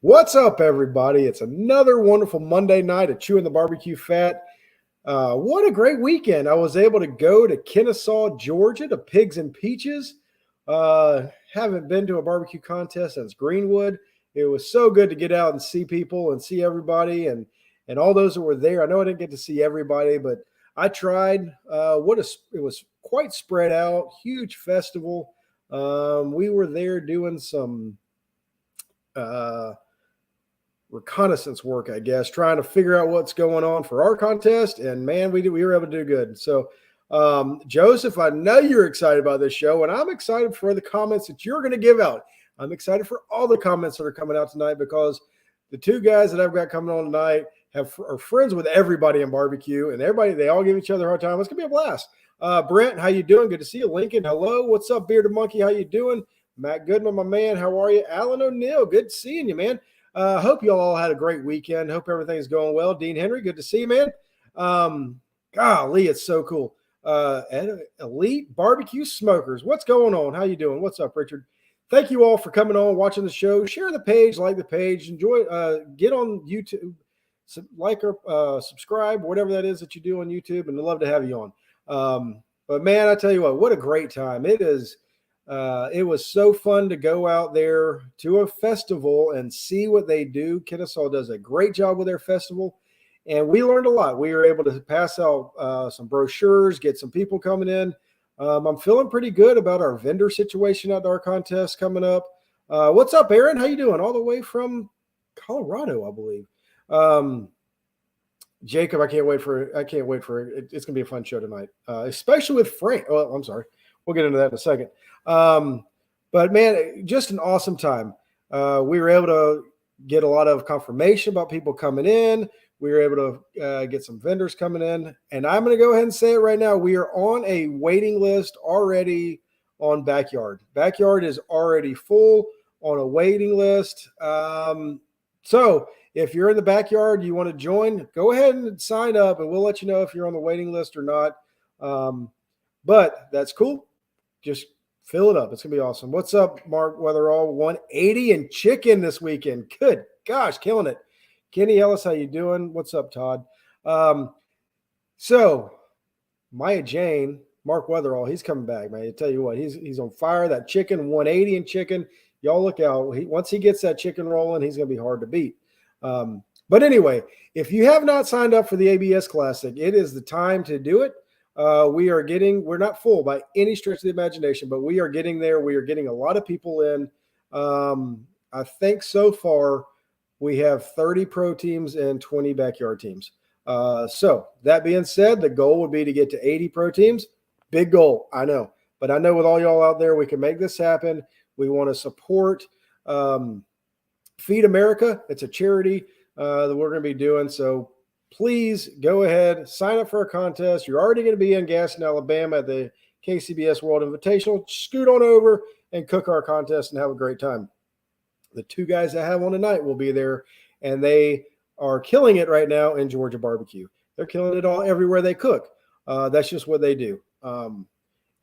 What's up, everybody? It's another wonderful Monday night at Chewin the BBQ Fat. What a great weekend. I was able to go to Kennesaw, Georgia, to Pigs and Peaches. Haven't been to a barbecue contest since Greenwood. It was so good to get out and see people and see everybody and all those that were there. I know I didn't get to see everybody, but I tried. It was quite spread out, huge festival. We were there doing some reconnaissance work, I guess, trying to figure out what's going on for our contest. And man, we were able to do good. So, Joseph, I know you're excited about this show, and I'm excited for the comments that you're going to give out. I'm excited for all the comments that are coming out tonight because the two guys that I've got coming on tonight are friends with everybody in barbecue, and they all give each other a hard time. It's going to be a blast. Brent, how you doing? Good to see you. Lincoln, hello. What's up, Bearded Monkey? How you doing? Matt Goodman, my man, how are you? Alan O'Neill, good seeing you, man. Hope you all had a great weekend. Hope everything's going well. Dean Henry, good to see you, man. Golly, it's so cool. Elite Barbecue Smokers, what's going on? How you doing? What's up, Richard? Thank you all for coming on, watching the show. Share the page, like the page, enjoy. Get on YouTube, like or subscribe, whatever that is that you do on YouTube, and I'd love to have you on. But man, I tell you what a great time it is. It was so fun to go out there to a festival and see what they do. Kennesaw does a great job with their festival, and we learned a lot. We were able to pass out some brochures, get some people coming in. I'm feeling pretty good about our vendor situation at our contest coming up. What's up, Aaron? How you doing? All the way from Colorado, I believe. Jacob, I can't wait for it. It's gonna be a fun show tonight, especially with Frank. Oh, I'm sorry. We'll get into that in a second. But man, just an awesome time. We were able to get a lot of confirmation about people coming in. We were able to get some vendors coming in, and I'm going to go ahead and say it right now. We are on a waiting list already on Backyard. Backyard is already full on a waiting list. So if you're in the Backyard, you want to join, go ahead and sign up, and we'll let you know if you're on the waiting list or not. But that's cool. Just fill it up. It's going to be awesome. What's up, Mark Weatherall? 180 and chicken this weekend. Good gosh, killing it. Kenny Ellis, how you doing? What's up, Todd? So Maya Jane, Mark Weatherall, he's coming back, man. I tell you what, he's on fire. That chicken, 180 and chicken. Y'all look out. Once he gets that chicken rolling, he's going to be hard to beat. But anyway, if you have not signed up for the ABS Classic, it is the time to do it. We're not full by any stretch of the imagination, but we are getting there. We are getting a lot of people in. I think so far we have 30 pro teams and 20 backyard teams. So that being said, the goal would be to get to 80 pro teams. Big goal, I know. But I know with all y'all out there, we can make this happen. We want to support Feed America. It's a charity that we're going to be doing. So please go ahead, sign up for a contest. You're already going to be in Gaston, Alabama at the KCBS World Invitational. Scoot on over and cook our contest and have a great time. The two guys that have on tonight will be there, and they are killing it right now in Georgia barbecue. They're killing it all everywhere they cook. That's just what they do.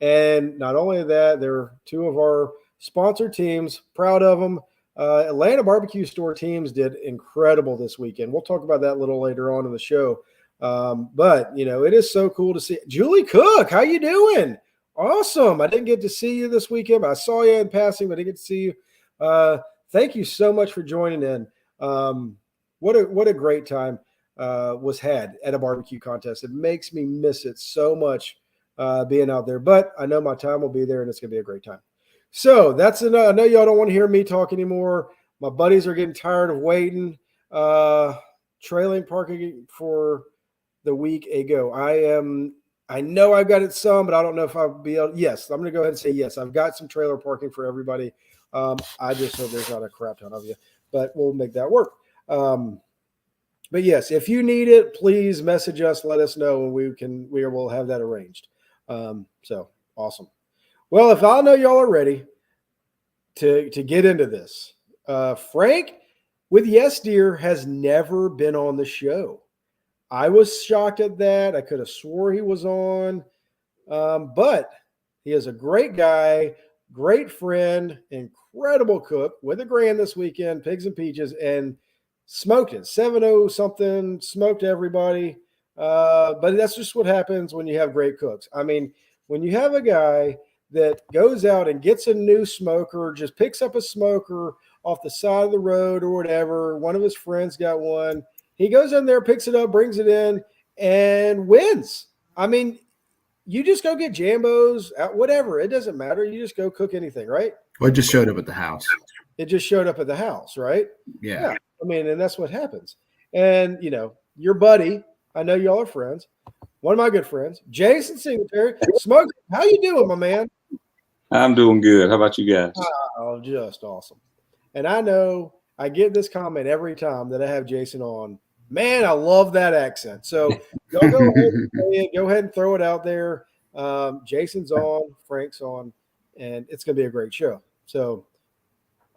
And not only that, they're two of our sponsor teams. Proud of them. Atlanta Barbecue Store teams did incredible this weekend. We'll talk about that a little later on in the show. But, it is so cool to see. Julie Cook, how you doing? Awesome. I didn't get to see you this weekend. But I saw you in passing, but I didn't get to see you. Thank you so much for joining in. What a great time was had at a barbecue contest. It makes me miss it so much being out there. But I know my time will be there, and it's going to be a great time. So that's enough. I know y'all don't want to hear me talk anymore. My buddies are getting tired of waiting. Trailing parking for the week ago. I know I've got it some, but I don't know if I'll be able. Yes, I'm going to go ahead and say yes. I've got some trailer parking for everybody. I just hope there's not a crap ton of you, but we'll make that work. But yes, if you need it, please message us. Let us know, and we will have that arranged. So awesome. Well, if I know y'all are ready to get into this, Frank with Yes Dear has never been on the show. I was shocked at that. I could have swore he was on, but he is a great guy, great friend, incredible cook with a grand this weekend, pigs and peaches, and smoked it 7-0 something, smoked everybody. But that's just what happens when you have great cooks. I mean, when you have a guy that goes out and gets a new smoker, just picks up a smoker off the side of the road or whatever, one of his friends got one. He goes in there, picks it up, brings it in, and wins. I mean, you just go get Jambos, whatever. It doesn't matter. You just go cook anything, right? Well, it just showed up at the house. It just showed up at the house, right? Yeah. I mean, and that's what happens. And, your buddy, I know y'all are friends. One of my good friends, Jason Singletary. Smoke, how you doing, my man? I'm doing good. How about you guys? Oh, just awesome. And I know I get this comment every time that I have Jason on. Man, I love that accent. So go ahead and throw it out there. Jason's on, Frank's on, and it's going to be a great show. So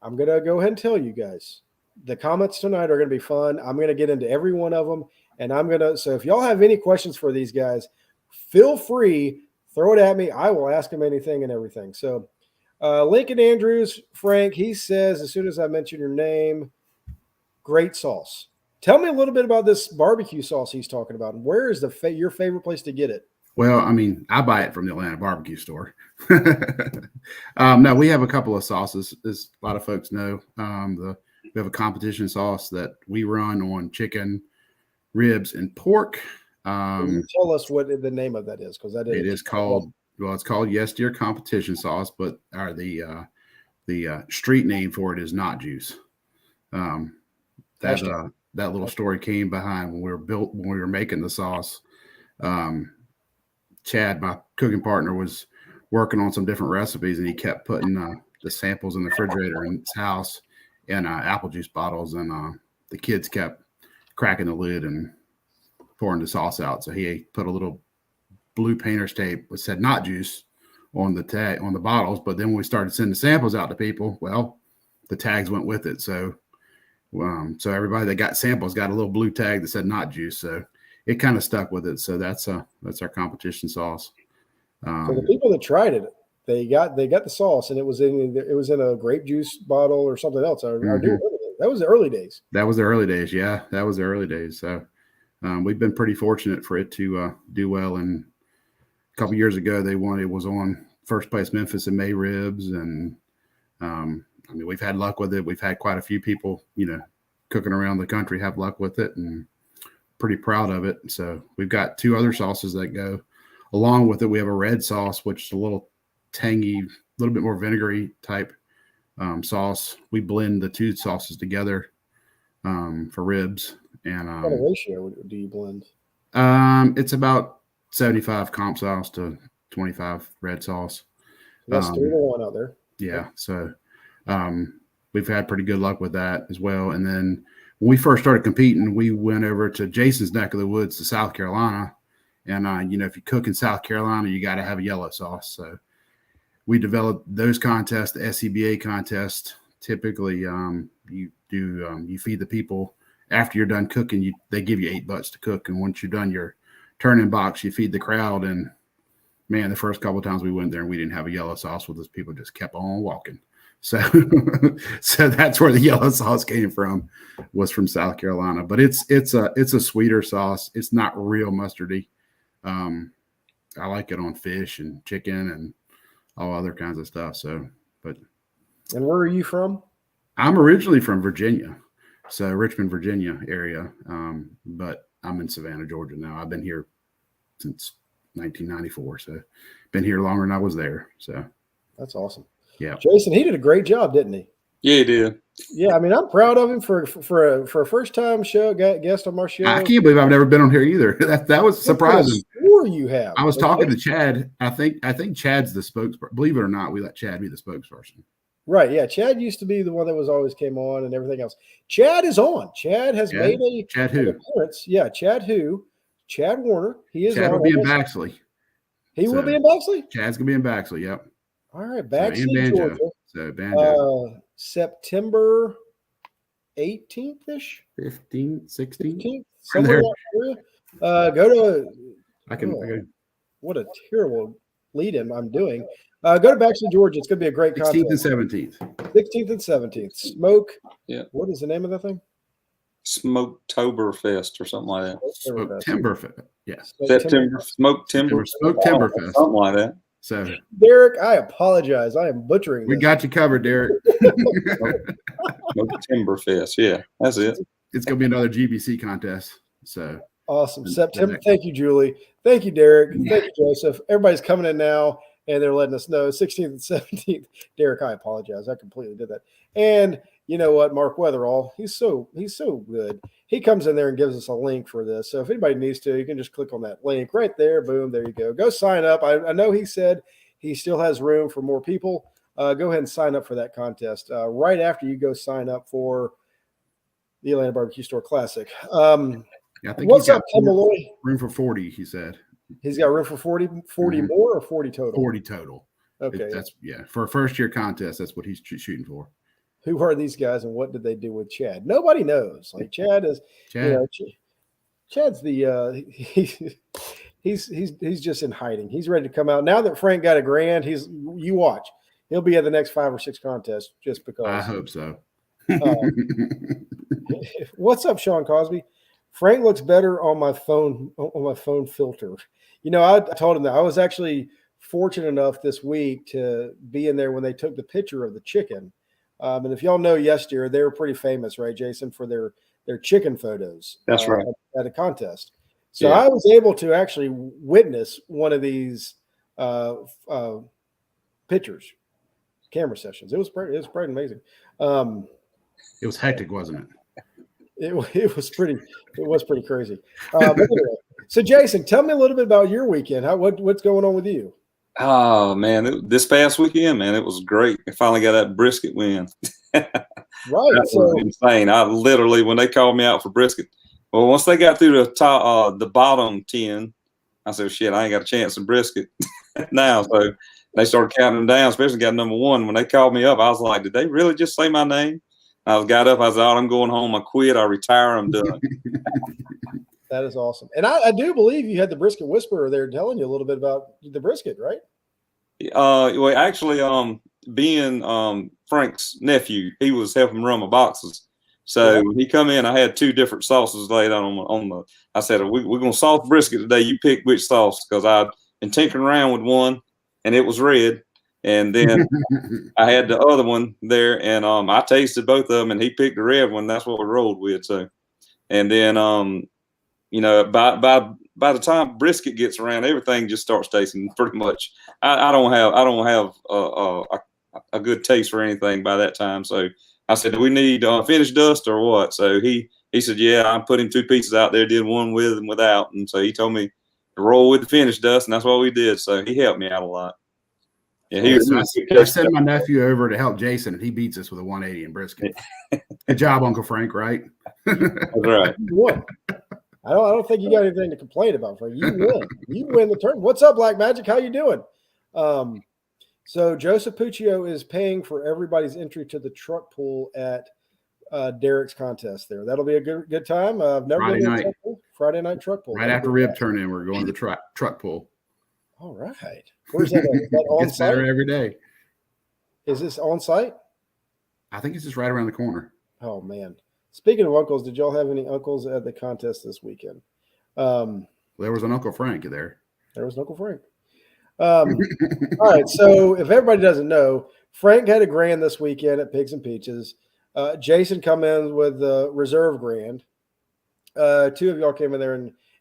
I'm going to go ahead and tell you guys. The comments tonight are going to be fun. I'm going to get into every one of them. And so if y'all have any questions for these guys, feel free, throw it at me. I will ask them anything and everything. So Lincoln Andrews, Frank, he says, as soon as I mention your name, great sauce. Tell me a little bit about this barbecue sauce he's talking about. And where is your favorite place to get it? Well, I mean, I buy it from the Atlanta barbecue store. No, we have a couple of sauces, as a lot of folks know. We have a competition sauce that we run on chicken, ribs, and pork. Tell us what the name of that is, because that it is called. Well, it's called Yes Dear Competition Sauce, but the street name for it is Not Juice. That little story came behind when we were making the sauce. Chad, my cooking partner, was working on some different recipes, and he kept putting the samples in the refrigerator in his house in apple juice bottles, and the kids kept cracking the lid and pouring the sauce out. So he put a little blue painter's tape that said Not Juice on the tag on the bottles. But then when we started sending samples out to people, well, the tags went with it. So everybody that got samples got a little blue tag that said Not Juice. So it kind of stuck with it. So that's our competition sauce. So the people that tried it, they got the sauce, and it was in a grape juice bottle or something else. That was the early days. That was the early days. Yeah, that was the early days. So we've been pretty fortunate for it to do well. And a couple years ago, it was on first place Memphis and May ribs, and I mean, we've had luck with it. We've had quite a few people, cooking around the country have luck with it, and pretty proud of it. So we've got two other sauces that go along with it. We have a red sauce, which is a little tangy, a little bit more vinegary type sauce. We blend the two sauces together for ribs. And what ratio do you blend? It's about 75 comp sauce to 25 red sauce. That's 3-1 out there. Yeah. So we've had pretty good luck with that as well. And then when we first started competing, we went over to Jason's neck of the woods to South Carolina. And, if you cook in South Carolina, you got to have a yellow sauce. So we developed those contests, the SCBA contest. Typically, you feed the people after you're done cooking. They give you $8 to cook. And once you're done your turn-in box, you feed the crowd. And, man, the first couple of times we went there and we didn't have a yellow sauce with us, people just kept on walking. So that's where the yellow sauce came from, was from South Carolina. But it's a sweeter sauce. It's not real mustardy. I like it on fish and chicken and all other kinds of stuff. And where are you from? I'm originally from Virginia, so Richmond, Virginia area. But I'm in Savannah, Georgia now. I've been here since 1994, so been here longer than I was there. So that's awesome. Yeah, Jason, he did a great job, didn't he? Yeah, he did. Yeah, I mean, I'm proud of him for a first time guest on our show. I can't believe I've never been on here either. That was surprising. Sure, you have. I was talking to Chad. I think Chad's the spokesperson. Believe it or not, we let Chad be the spokesperson. Right. Yeah. Chad used to be the one that was always came on and everything else. Chad is on. Chad has made an appearance. Yeah. Chad Warner. He is. Chad will be in Baxley. He will be in Baxley? Chad's going to be in Baxley. Yep. All right. Baxley, Georgia. So Banjo. September 18th-ish? 15th, 16th? Somewhere go to. I can. What a terrible lead-in I'm doing. Go to Baxter, Georgia. It's going to be a great 16th and contest. 17th. 16th and 17th. Smoke. Yeah. What is the name of that thing? Smoketoberfest or something like that. Timberfest. Yes. September. Smoke Timber. Smoke Timberfest. Something like that. So, Derek, I apologize. I am butchering we this. got you covered, Derek. Smoke Timberfest. Yeah, that's it. It's going to be another GBC contest. So Awesome. September. Thank you, Julie. Thank you, Derek. Thank you, Joseph. Everybody's coming in now, and they're letting us know 16th and 17th. Derek, I apologize. I completely did that. And you know what? Mark Weatherall, he's so good. He comes in there and gives us a link for this. So if anybody needs to, you can just click on that link right there. Boom, there you go. Go sign up. I know he said he still has room for more people. Go ahead and sign up for that contest right after you go sign up for the Atlanta Barbecue Store Classic. I think What's he's got up, Tim Malloy? room for 40, he said. He's got room for 40 more or 40 total? 40 total. Okay. That's for a first year contest, that's what he's shooting for. Who are these guys and what did they do with Chad? Nobody knows. Like Chad is, Chad's the he's just in hiding. He's ready to come out now that Frank got a grand. You watch, he'll be at the next 5 or 6 contests just because. I hope so. What's up, Sean Cosby? Frank looks better on my phone filter. You know, I told him that I was actually fortunate enough this week to be in there when they took the picture of the chicken. And if y'all know yesterday, they were pretty famous, right, Jason, for their chicken photos. That's right. At a contest. So I was able to actually witness one of these pictures, camera sessions. It was pretty amazing. It was hectic, wasn't it? It was pretty crazy. But anyway, so Jason, tell me a little bit about your weekend. What's going on with you? Oh man, this past weekend, man, it was great. I finally got that brisket win. Right, That was insane. I literally, when they called me out for brisket, well, once they got through the top, the bottom 10, I said, "Shit, I ain't got a chance in brisket now." So they started counting them down, especially got number 1. When they called me up, I was like, "Did they really just say my name?" I got up. I said, "Oh, I'm going home. I quit. I retire. I'm done." That is awesome. And I do believe you had the brisket whisperer there telling you a little bit about the brisket, right? Well, actually, being Frank's nephew, he was helping run my boxes. So when he come in, I had 2 different sauces laid out on the. I said, "We're gonna sauce brisket today. You pick which sauce," because I'd been tinkering around with one, and it was red. And then I had the other one there, and I tasted both of them, and he picked the red one. That's what we rolled with. So, and then you know, by the time brisket gets around, everything just starts tasting pretty much. I don't have a good taste for anything by that time. So I said, "Do we need finished dust or what?" So he said, "Yeah." I put him 2 pieces out there, did one with and without, and so he told me to roll with the finished dust, and that's what we did. So he helped me out a lot. Yeah, I sent my nephew over to help Jason, and he beats us with a 180 in brisket. Good job, Uncle Frank. Right? That's right. You won. I don't think you got anything to complain about, Frank. You win. You win the turn. What's up, Black Magic? How you doing? So Joseph Puccio is paying for everybody's entry to the truck pool at Derek's contest there. That'll be a good time. I've never been to the truck pool. Friday night truck pool. Right after rib turn in, we're going to the truck pool. All right. Where's that? Is that on It's site? better every day. Is this on site? I think it's just right around the corner. Oh man. Speaking of uncles, did y'all have any uncles at the contest this weekend? There was an Uncle Frank there. There was an Uncle Frank. All right. So if everybody doesn't know, Frank had a grand this weekend at Pigs and Peaches. Jason come in with the reserve grand. 2 of y'all came in there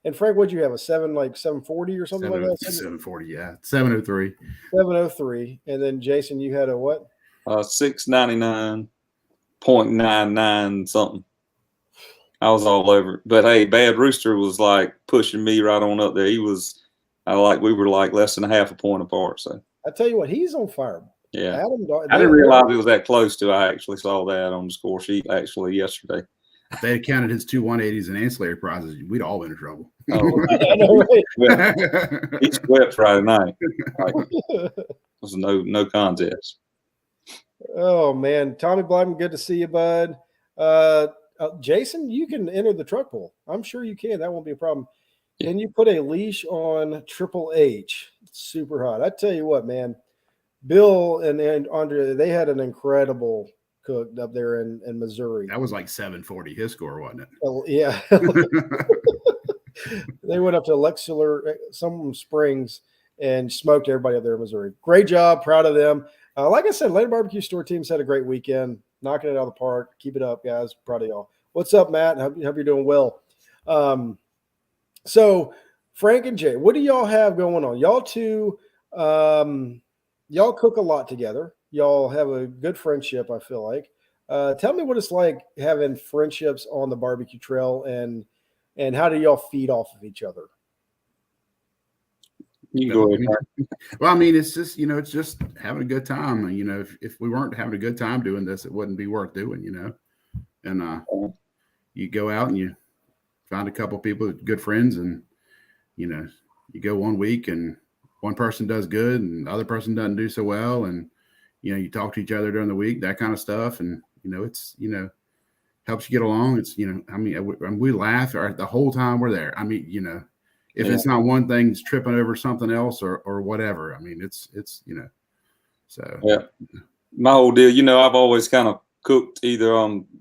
and Frank, what'd you have? A 740 or something like that? 740, yeah. 703. 703. And then Jason, you had a what? 699.99 something. I was all over it. But hey, Bad Rooster was like pushing me right on up there. We were like less than a half a point apart. So I tell you what, he's on fire. Yeah. Adam, I didn't realize it was that close to. I actually saw that on the score sheet actually yesterday. If they had counted his 2 180s and ancillary prizes, we'd all been in trouble. Oh, I know, right? He swept Friday night. It was no contest. Oh man, Tommy Blyden, good to see you, bud. Jason, you can enter the truck pool. I'm sure you can. That won't be a problem. Can you put a leash on Triple H? It's super hot. I tell you what, man. Bill and Andre, they had an incredible cook up there in Missouri. That was like 740 his score, wasn't it? Oh, yeah. They went up to Lexington, some Springs, and smoked everybody up there in Missouri. Great job. Proud of them. Like I said, Lane Barbecue Store teams had a great weekend, knocking it out of the park. Keep it up, guys. Proud of y'all. What's up, Matt? Hope you're doing well. So Frank and Jay, what do y'all have going on? Y'all two, y'all cook a lot together. Y'all have a good friendship, I feel like. Tell me what it's like having friendships on the barbecue trail, and how do y'all feed off of each other? You go ahead. Well, I mean, it's just, it's just having a good time. If we weren't having a good time doing this, it wouldn't be worth doing, and you go out and you find a couple people, good friends, and, you go 1 week and one person does good and the other person doesn't do so well. And, you talk to each other during the week, that kind of stuff. And, it's, helps you get along. It's, we laugh the whole time we're there. I mean, if it's not one thing, it's tripping over something else or whatever. I mean, it's so. Yeah. My whole deal, I've always kind of cooked either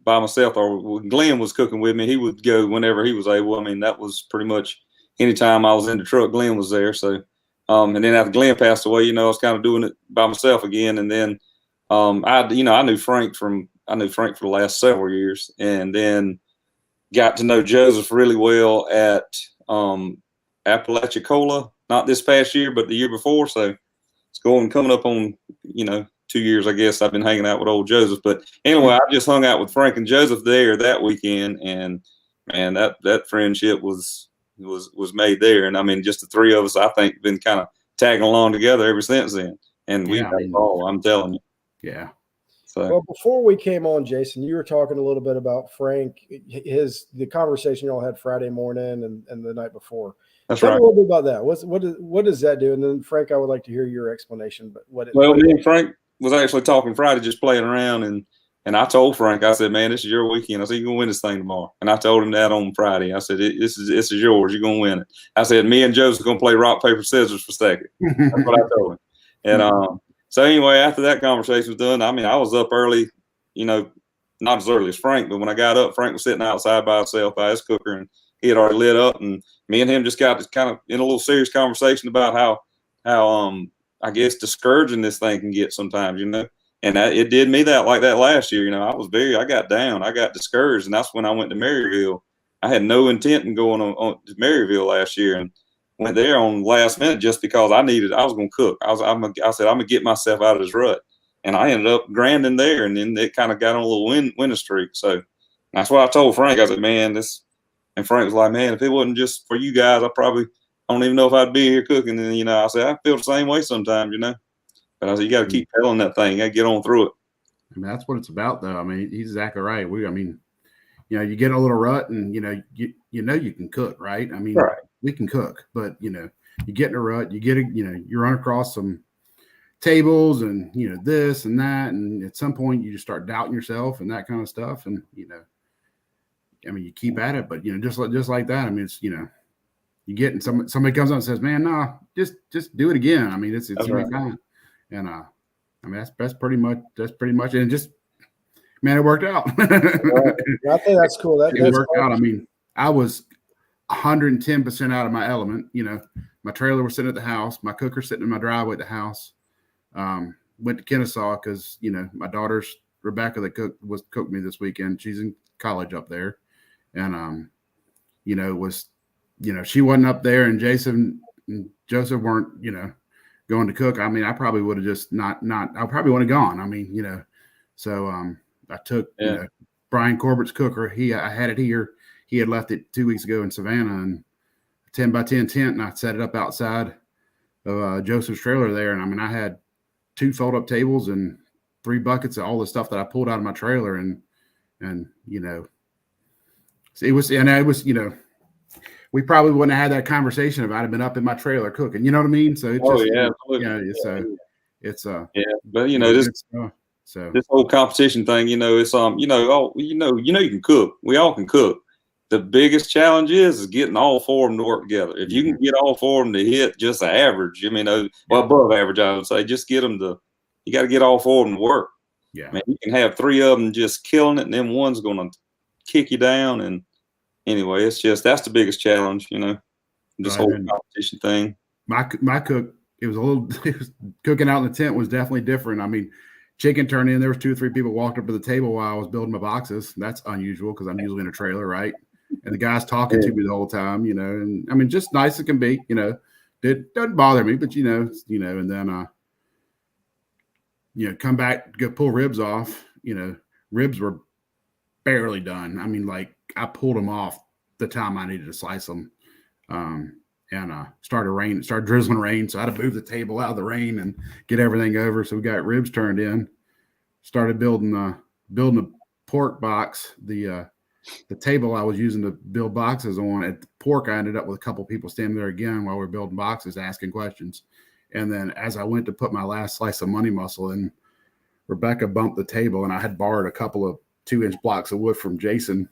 by myself or when Glenn was cooking with me. He would go whenever he was able. I mean, that was pretty much anytime I was in the truck, Glenn was there. So, and then after Glenn passed away, I was kind of doing it by myself again. And then I knew Frank for the last several years, and then got to know Joseph really well at Apalachicola, not this past year, but the year before. So it's coming up on, 2 years, I guess. I've been hanging out with old Joseph. But anyway, I just hung out with Frank and Joseph there that weekend, and man, that friendship was made there. And I mean, just the three of us, I think, been kind of tagging along together ever since then. And we had all, I'm telling you. Yeah. So. Well, before we came on, Jason, you were talking a little bit about Frank, the conversation y'all had Friday morning and the night before. That's Tell right. me a little bit about that. What does that do? And then Frank, I would like to hear your explanation. But me and Frank was actually talking Friday, just playing around, and I told Frank, I said, man, this is your weekend. I said, you're gonna win this thing tomorrow. And I told him that on Friday. I said, this is yours. You're gonna win it. I said, me and Joseph are gonna play rock, paper, scissors for second. That's what I told him. And so anyway, after that conversation was done, I mean, I was up early, not as early as Frank, but when I got up, Frank was sitting outside by himself by his cooker, and he had already lit up, and me and him just got kind of in a little serious conversation about how I guess discouraging this thing can get sometimes, and it did me like that last year. I got down, I got discouraged, and that's when I went to Maryville. I had no intent in going on to Maryville last year, and went there on last minute just because I was going to cook. I said, I'm going to get myself out of this rut. And I ended up grinding there, and then it kind of got on a little winning streak. So that's what I told Frank. I said, man, and Frank was like, man, if it wasn't just for you guys, I don't even know if I'd be here cooking. And, I said, I feel the same way sometimes, But I said, you got to keep pedaling that thing. You got to get on through it. I mean, that's what it's about, though. I mean, he's exactly right. You get in a little rut, and, you can cook, right? I mean, right. We can cook, but, you get in a rut, you run across some tables and, this and that. And at some point you just start doubting yourself and that kind of stuff. And, you keep at it, but, just like that. I mean, it's, you get and somebody comes up and says, man, no, just do it again. I mean, it's gonna be fine. And, that's pretty much it. And just, man, it worked out. I think that's cool. It worked out. I mean, I was 110% out of my element. My trailer was sitting at the house, my cooker sitting in my driveway at the house. Went to Kennesaw because my daughter's Rebecca that cooked me this weekend. She's in college up there, and she wasn't up there, and Jason and Joseph weren't going to cook. I mean, I probably would have just not. I probably would have gone. I mean, so I took Brian Corbett's cooker. I had it here. He had left it 2 weeks ago in Savannah, and 10 by 10 tent, and I set it up outside of Joseph's trailer there. And I mean, I had 2 fold-up tables and 3 buckets of all the stuff that I pulled out of my trailer, and it was we probably wouldn't have had that conversation if I'd have been up in my trailer cooking. You know what I mean? So it's but this whole competition thing, it's you can cook. We all can cook. The biggest challenge is getting all 4 of them to work together. If you can get all 4 of them to hit just an average, above average, I would say, just get them to you got to get all four of them to work. Yeah. Man, you can have three of them just killing it, and then one's going to kick you down. And anyway, that's the biggest challenge, this whole competition thing. My cook, it was cooking out in the tent was definitely different. I mean, chicken turned in. There was 2 or 3 people walked up to the table while I was building my boxes. That's unusual because I'm usually in a trailer, right? And the guy's talking to me the whole time, and I mean, just nice it can be, it doesn't bother me, but and then come back, go pull ribs off, ribs were barely done. I mean, like I pulled them off the time I needed to slice them. And started drizzling rain. So I had to move the table out of the rain and get everything over. So we got ribs turned in, started building the pork box, the table I was using to build boxes on. At the pork, I ended up with a couple people standing there again while we were building boxes, asking questions. And then as I went to put my last slice of money muscle in, Rebecca bumped the table, and I had borrowed a couple of 2-inch blocks of wood from Jason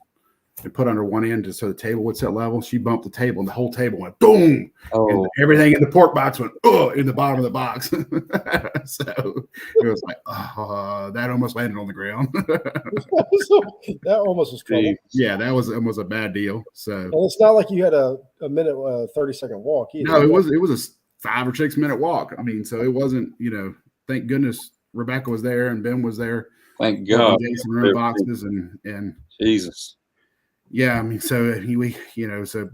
and put under one end so the table would set level. She bumped the table, and the whole table went boom. Oh. And everything in the pork box went in the bottom of the box. So it was like, that almost landed on the ground. That almost was trouble. Yeah, that was almost a bad deal. So and it's not like you had a minute 30-second walk either. No, it was a 5 or 6 minute walk. I mean, so it wasn't, thank goodness Rebecca was there and Ben was there. Thank God. Jason room boxes and Jesus. Yeah, I mean, so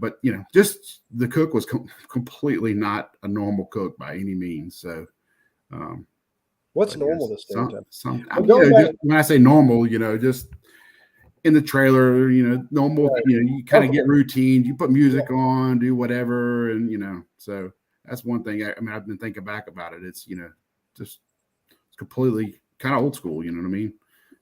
but just the cook was completely not a normal cook by any means. So, what's normal this day? When I say normal, just in the trailer, normal. Right. You kind of get routines. You put music on, do whatever, and so that's one thing. I mean, I've been thinking back about it. It's just completely kind of old school. You know what I mean?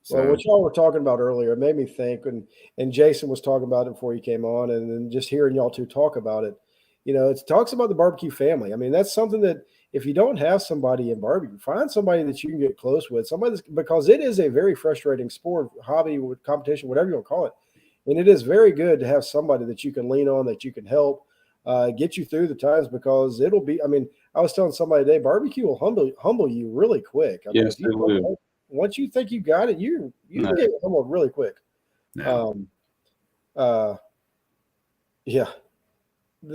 So, well, what y'all were talking about earlier, it made me think, and Jason was talking about it before he came on, and then just hearing y'all two talk about it, it talks about the barbecue family. I mean, that's something that if you don't have somebody in barbecue, find somebody that you can get close with, because it is a very frustrating sport, hobby, competition, whatever you want to call it. And it is very good to have somebody that you can lean on, that you can help get you through the times, because it'll be, I mean, I was telling somebody today, barbecue will humble you really quick. I mean, yes, it will. Once you think you got it, you can get humbled really quick. No. Yeah.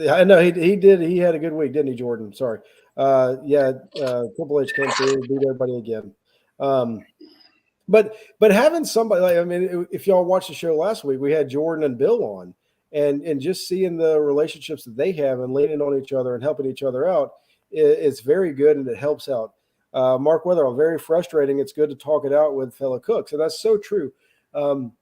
I know he did. He had a good week, didn't he, Jordan? Sorry. Triple H came through, beat everybody again. But having somebody like, I mean, if y'all watched the show last week, we had Jordan and Bill on, and just seeing the relationships that they have and leaning on each other and helping each other out, it's very good, and it helps out. Mark Weatherall, very frustrating. It's good to talk it out with fellow cooks, and that's so true. And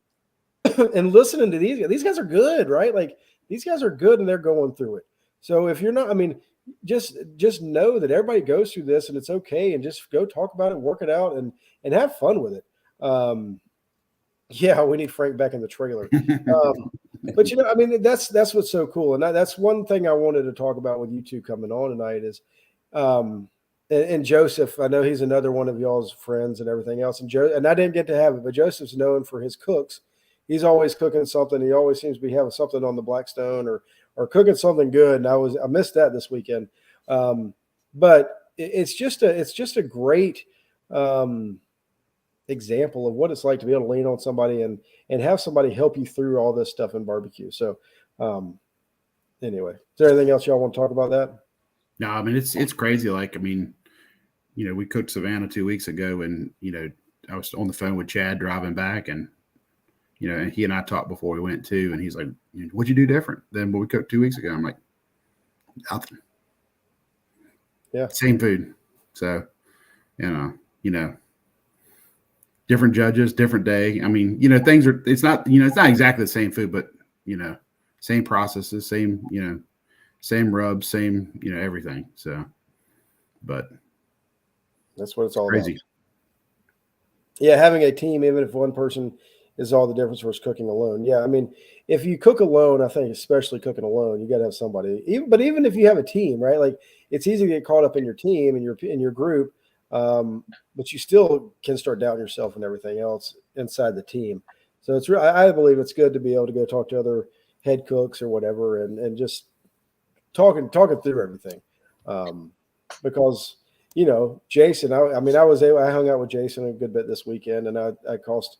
listening to these guys are good, right? Like, these guys are good, and they're going through it. So if you're not, I mean, just know that everybody goes through this, and it's okay, and just go talk about it, work it out, and have fun with it. Yeah, we need Frank back in the trailer. But I mean, that's what's so cool, and that's one thing I wanted to talk about with you two coming on tonight is. And Joseph, I know he's another one of y'all's friends and everything else. And I didn't get to have it, but Joseph's known for his cooks. He's always cooking something. He always seems to be having something on the Blackstone or cooking something good. And I missed that this weekend. But it's just a great example of what it's like to be able to lean on somebody and have somebody help you through all this stuff in barbecue. So anyway, is there anything else y'all want to talk about that? No, I mean, it's crazy. Like, I mean, we cooked Savannah 2 weeks ago, and, I was on the phone with Chad driving back, and, and he and I talked before we went too. And he's like, what'd you do different than what we cooked 2 weeks ago? I'm like, nothing. Yeah. Same food. So, different judges, different day. I mean, it's not exactly the same food, but, same processes, same rubs, same, everything. So, but that's what it's all crazy. About. Yeah, having a team, even if one person is all the difference versus cooking alone. Yeah, I mean, if you cook alone, I think especially cooking alone, you got to have somebody. Even if you have a team, right? Like, it's easy to get caught up in your team and your group, but you still can start doubting yourself and everything else inside the team. So it's I believe it's good to be able to go talk to other head cooks or whatever, and just talking through everything, because you know, Jason, I hung out with Jason a good bit this weekend, and I cost,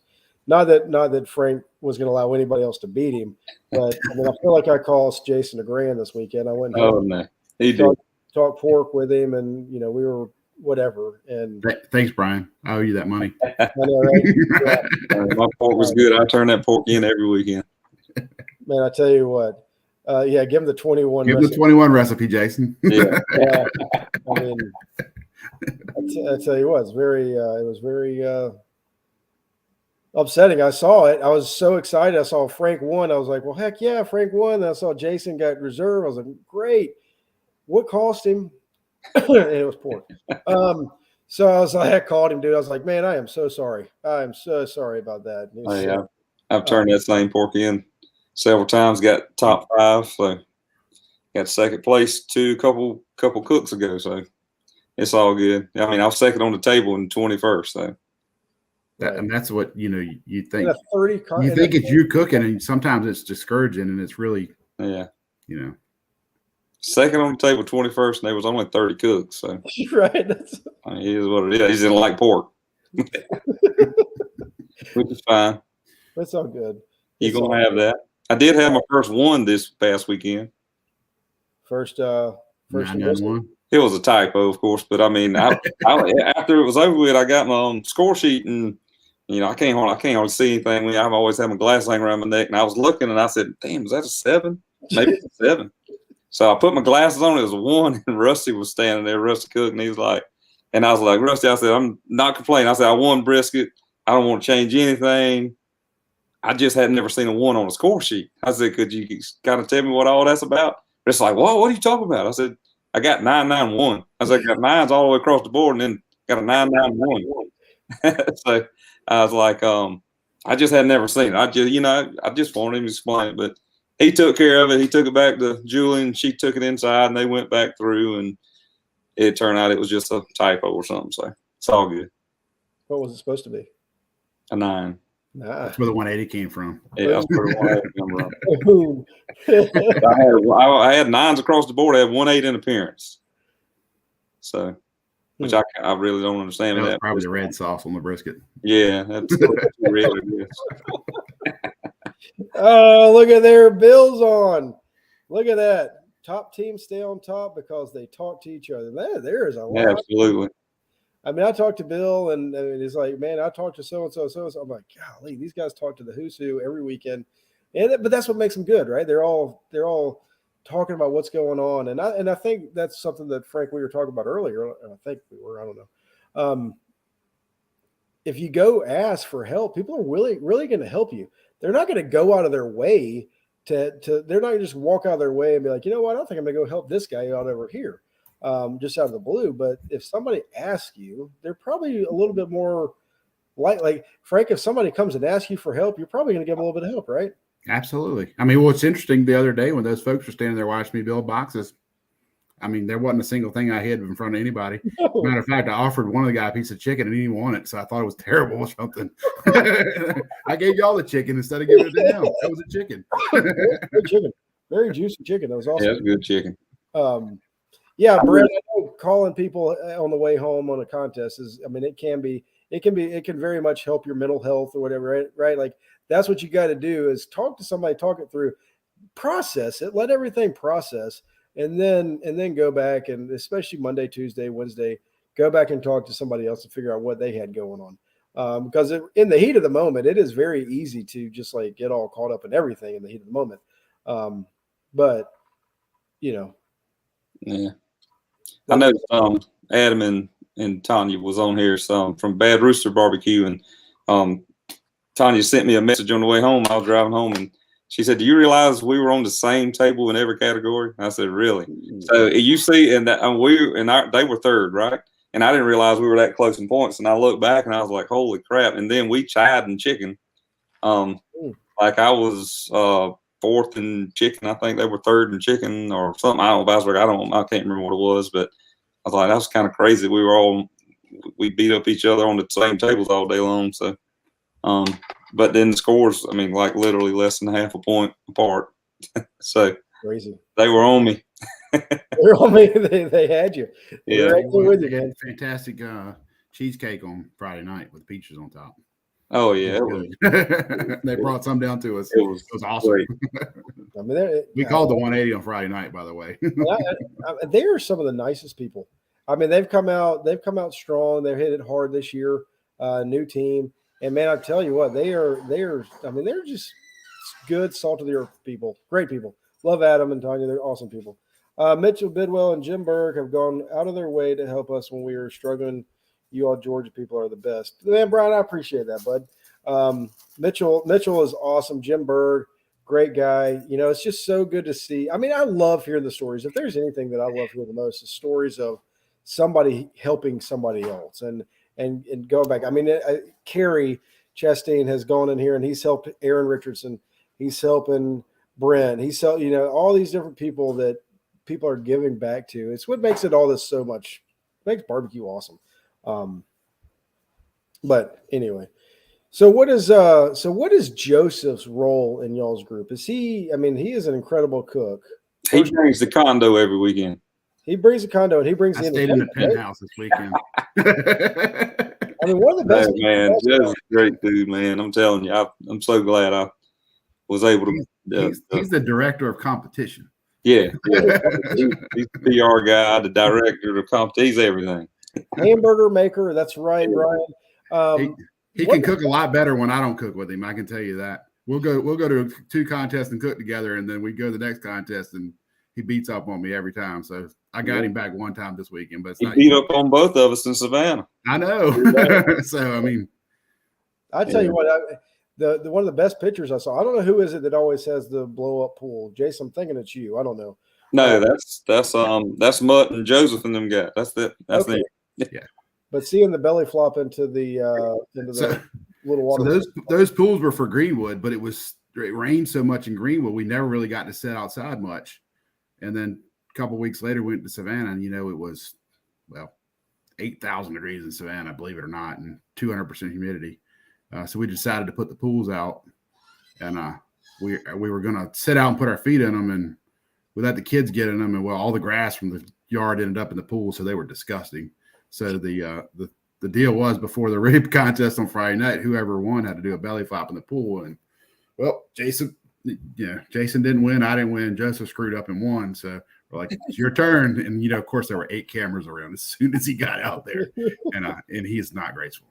not that Frank was going to allow anybody else to beat him, but I mean, I feel like I cost Jason $1,000 this weekend. I went Oh home, no, he did. talk pork with him, and you know, we were whatever. And Thanks, Brian. I owe you that money. I know, right? Yeah. My pork was good. I turn that pork in every weekend. Man, I tell you what. Yeah, give him the 21. Give him the 21 recipe, Jason. Yeah. Yeah. I mean, I tell you what, it was very upsetting. I saw it. I was so excited. I saw Frank won. I was like, well, heck yeah, Frank won. And I saw Jason got reserve. I was like, great. What cost him? And it was pork. So I was like, I called him, dude. I was like, man, I am so sorry. I am so sorry about that. Oh, yeah. I've turned that same pork in several times, got top 5. So got second place a couple cooks ago. So it's all good. I mean, I was second on the table in 21st. So. And that's what, you know, you think. You think it's you cooking, and sometimes it's discouraging, and it's really, yeah, you know. Second on the table, 21st, and there was only 30 cooks. So right, I mean, it is what it is. He didn't like pork, which is fine. That's all good. You're gonna have that. I did have my first one this past weekend. First 991. It was a typo, of course, but I mean, after it was over with, I got my score sheet, and you know, I can't hardly see anything. I've always had my glass hanging around my neck, and I was looking, and I said, "Damn, is that a 7? Maybe it's a 7." So I put my glasses on. It was a 1, and Rusty was standing there, Rusty Cook, and he was like, and I was like, Rusty, I said, I'm not complaining. I said, I won brisket. I don't want to change anything. I just had never seen a 1 on a score sheet. I said, could you kind of tell me what all that's about? But it's like, whoa, what are you talking about? I said, I got 991. I said, I got 9s all the way across the board, and then got a 991. So I was like, I just had never seen it. I just wanted him to explain it, but he took care of it. He took it back to Julie, and she took it inside, and they went back through, and it turned out it was just a typo or something. So it's all good. What was it supposed to be? A 9. That's where the 180 came from. Yeah, that's where the 180 came from. I had 9s across the board. I had 1.8 in appearance. So, which I really don't understand. That was probably the red sauce on the brisket. Yeah, that's really good. Oh, look at their Bill's on. Look at that. Top teams stay on top because they talk to each other. There is a lot. Yeah, absolutely. I mean, I talked to Bill, and it's like, man, I talked to so-and-so. I'm like, golly, these guys talk to the who's who every weekend. But that's what makes them good, right? They're all talking about what's going on. And I think that's something that, Frank, we were talking about earlier. I think we were, I don't know. If you go ask for help, people are really going to help you. They're not going to go out of their way they're not going to just walk out of their way and be like, you know what, I don't think I'm going to go help this guy out over here. Just out of the blue. But if somebody asks you, they're probably a little bit more like Frank, if somebody comes and asks you for help, you're probably going to give them a little bit of help, right? Absolutely. I mean, what's interesting the other day when those folks were standing there watching me build boxes, I mean, there wasn't a single thing I hid in front of anybody. No. Matter of fact, I offered one of the guy a piece of chicken and he didn't want it. So I thought it was terrible or something. I gave y'all the chicken instead of giving it to him. That was a chicken. Good chicken. Very juicy chicken. That was awesome. Yeah, that's good chicken. Yeah, Brett, I know calling people on the way home on a contest is, I mean, it can very much help your mental health or whatever, right? Like that's what you got to do is talk to somebody, talk it through, process it, let everything process, and then go back, and especially Monday, Tuesday, Wednesday, go back and talk to somebody else to figure out what they had going on. Because in the heat of the moment, it is very easy to just like get all caught up in everything in the heat of the moment. But you know, yeah. I know Adam and Tanya was on here from Bad Rooster Barbecue, and Tanya sent me a message on the way home. I was driving home, and she said, "Do you realize we were on the same table in every category?" I said, "Really?" Mm-hmm. So you see, and that they were third, right? And I didn't realize we were that close in points. And I looked back, and I was like, "Holy crap!" And then we tied in chicken. Like I was fourth in chicken. I think they were third in chicken or something. I can't remember what it was, but I was like, that was kind of crazy. We beat up each other on the same tables all day long. So, but then the scores, I mean, like literally less than half a point apart. So crazy. They were on me. They had you. Yeah. They're right there with you, They had man. fantastic cheesecake on Friday night with peaches on top. Oh yeah, It was good. They brought some down to us. it was awesome. great. I mean, We called the 180 on Friday night, by the way. they are some of the nicest people. I mean, they've come out strong. They've hit it hard this year. New team, and man, I tell you what, they are. I mean, they're just good, salt of the earth people. Great people. Love Adam and Tanya. They're awesome people. Mitchell Bidwell and Jim Berg have gone out of their way to help us when we were struggling. You all Georgia people are the best. Man, Brian, I appreciate that, bud. Mitchell is awesome. Jim Berg, great guy. You know, it's just so good to see. I mean, I love hearing the stories. If there's anything that I love hearing the most, is stories of somebody helping somebody else and going back. I mean, Kerry Chastain has gone in here and he's helped Aaron Richardson. He's helping Brent. He's helped, you know, all these different people that people are giving back to. It's what makes it all this so much, makes barbecue awesome. But anyway, so what is Joseph's role in y'all's group? Is he? I mean, he is an incredible cook. He brings the condo every weekend. He brings a condo and he brings I stayed in the penthouse this weekend. I mean, one of the best. Hey, man, Joe's a great dude, man. I'm telling you, I'm so glad I was able to. He's the director of competition. Yeah. He's the PR guy, the director of competition. He's everything. Hamburger maker. That's right, Brian. He can cook a lot better when I don't cook with him. I can tell you that. We'll go to 2 contests and cook together, and then we go to the next contest, and he beats up on me every time. So I got him back one time this weekend, but he beat up on both of us in Savannah. I know. So I mean, I tell you what, the one of the best pictures I saw. I don't know who is it that always has the blow up pool. Jason, I'm thinking it's you. I don't know. No, that's Mutt and Joseph and them guys. That's them. Yeah. But seeing the belly flop into the little water. So those pools were for Greenwood, but it rained so much in Greenwood, we never really got to sit outside much. And then a couple of weeks later, we went to Savannah, and it was 8,000 degrees in Savannah, believe it or not, and 200% humidity. So we decided to put the pools out, and we were going to sit out and put our feet in them, and we let the kids get in them, and all the grass from the yard ended up in the pool, so they were disgusting. So the deal was, before the rib contest on Friday night, whoever won had to do a belly flop in the pool, and Jason didn't win, I didn't win, Joseph screwed up and won, so we're like, it's your turn, and of course there were 8 cameras around as soon as he got out there, and he is not graceful.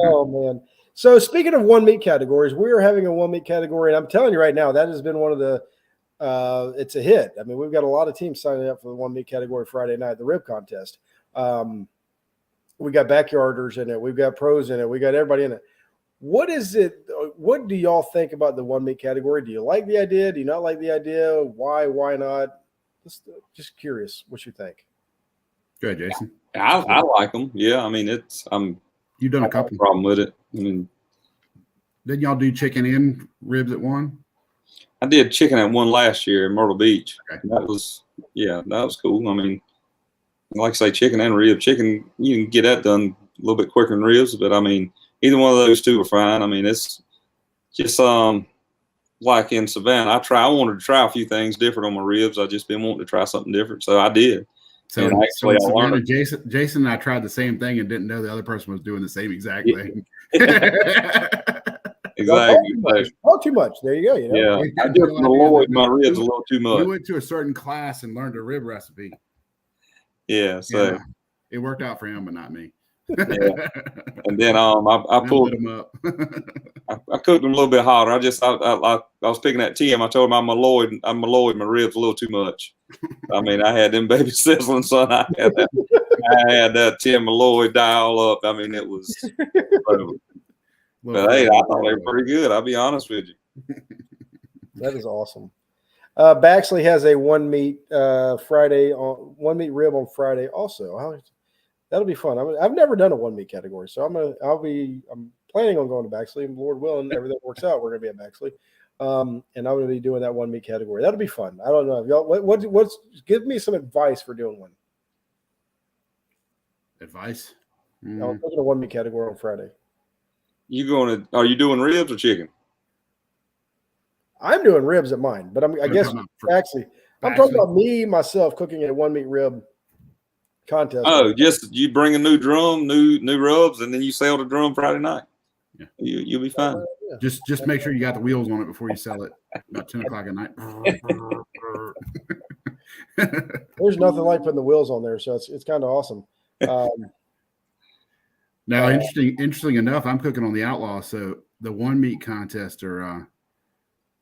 Oh man! So speaking of one meat categories, we are having a one meat category, and I'm telling you right now, that has been one of the. It's a hit. I mean, we've got a lot of teams signing up for the one meat category Friday night, the rib contest. We got backyarders in it. We've got pros in it. We got everybody in it. What is it? What do y'all think about the one meat category? Do you like the idea? Do you not like the idea? Why? Why not? Just curious what you think. Go ahead, Jason. I like them. Yeah, I mean, you've done a couple. Problem with it. I mean, didn't y'all do chicken and ribs at one? I did chicken at one last year in Myrtle Beach. Okay. That was cool. I mean, like I say, chicken and rib. Chicken, you can get that done a little bit quicker than ribs, but I mean, either one of those two are fine. I mean, it's just like in Savannah, I wanted to try a few things different on my ribs. I just been wanting to try something different, so I did. So actually, I learned. Jason and I tried the same thing and didn't know the other person was doing the same exact thing. Exactly. Not too much. There you go. Yeah, I just malloyed my ribs a little too much. We went to a certain class and learned a rib recipe. Yeah, so it worked out for him, but not me. Yeah. And then I pulled them up. I cooked them a little bit hotter. I was picking at Tim. I told him I malloyed my ribs a little too much. I mean, I had them baby sizzling, son. I had that Tim Malloy dial up. I mean, it was. But hey, I thought they were pretty good. I'll be honest with you. That is awesome. Baxley has a one meat one meat rib on Friday also. That'll be fun. I've never done a one meat category, so I'm planning on going to Baxley. Lord willing, everything works out, we're gonna be at Baxley, and I'm gonna be doing that one meat category. That'll be fun. I don't know if y'all what's give me some advice for doing one. Advice? I'm looking at one meat category on Friday. Are you doing ribs or chicken? I'm doing ribs at mine, but I guess actually I'm talking about myself cooking a 1 meat rib contest. Oh, just you bring a new drum, new rubs, and then you sell the drum Friday night. Yeah, you'll be fine. Just make sure you got the wheels on it before you sell it about 10 o'clock at night. There's nothing like putting the wheels on there, so it's kind of awesome. Now, interesting enough, I'm cooking on the Outlaw, so the 1 meat contests are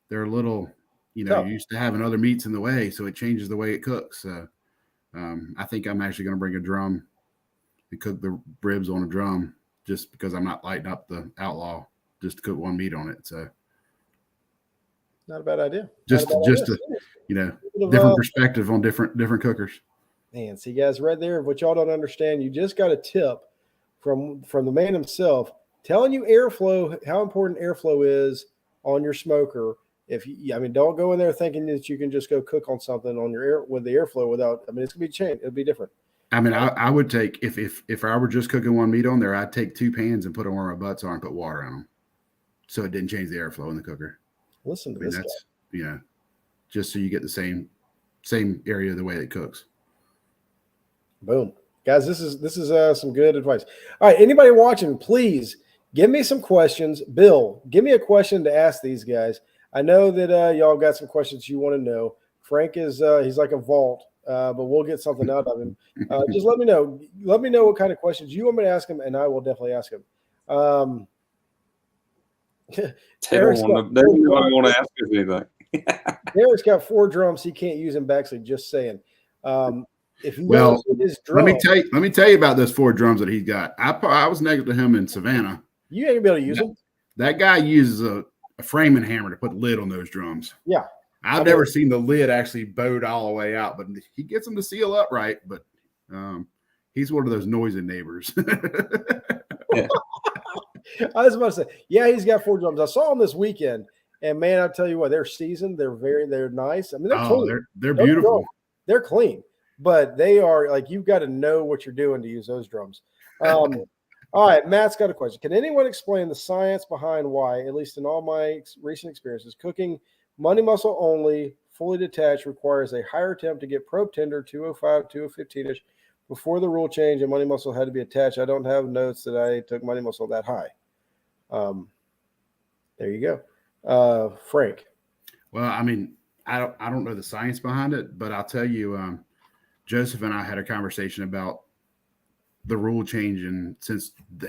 they're a little, used to having other meats in the way, so it changes the way it cooks. So I think I'm actually going to bring a drum and cook the ribs on a drum, just because I'm not lighting up the Outlaw just to cook 1 meat on it. So not a bad idea. Just a different perspective on different cookers. Man, see, guys, right there, what y'all don't understand, you just got a tip from the man himself telling you how important airflow is on your smoker. Don't go in there thinking that you can just go cook on something on your with the airflow without. It's gonna be changed. It'll be different. I would take if I were just cooking 1 meat on there, I'd take 2 pans and put them where my butts are and put water on them, so it didn't change the airflow in the cooker. Listen to this. That's just so you get the same area of the way it cooks. Boom. Guys, this is some good advice. All right, anybody watching, please give me some questions. Bill, give me a question to ask these guys. I know that y'all got some questions you want to know. Frank is he's like a vault, but we'll get something out of him. Just let me know. Let me know what kind of questions you want me to ask him, and I will definitely ask him. They don't want to ask us anything. Derek's got 4 drums. He can't use them back, so just saying. Let me tell you about those 4 drums that he's got. I was next to him in Savannah. You ain't gonna be able to use them. That guy uses a framing hammer to put the lid on those drums. Yeah, I've never seen the lid actually bowed all the way out, but he gets them to seal up right. But he's one of those noisy neighbors. Yeah. I was about to say, yeah, he's got 4 drums. I saw him this weekend, and man, I tell you what, they're seasoned. They're nice. They're clean. They're beautiful. They're clean. But they are like, you've got to know what you're doing to use those drums. All right, Matt's got a question. Can anyone explain the science behind why, at least in all my recent experiences, cooking money muscle only, fully detached, requires a higher temp to get probe tender, 205, 215-ish, before the rule change and money muscle had to be attached? I don't have notes that I took money muscle that high. There you go. Frank. Well, I don't know the science behind it, but I'll tell you, Joseph and I had a conversation about the rule change and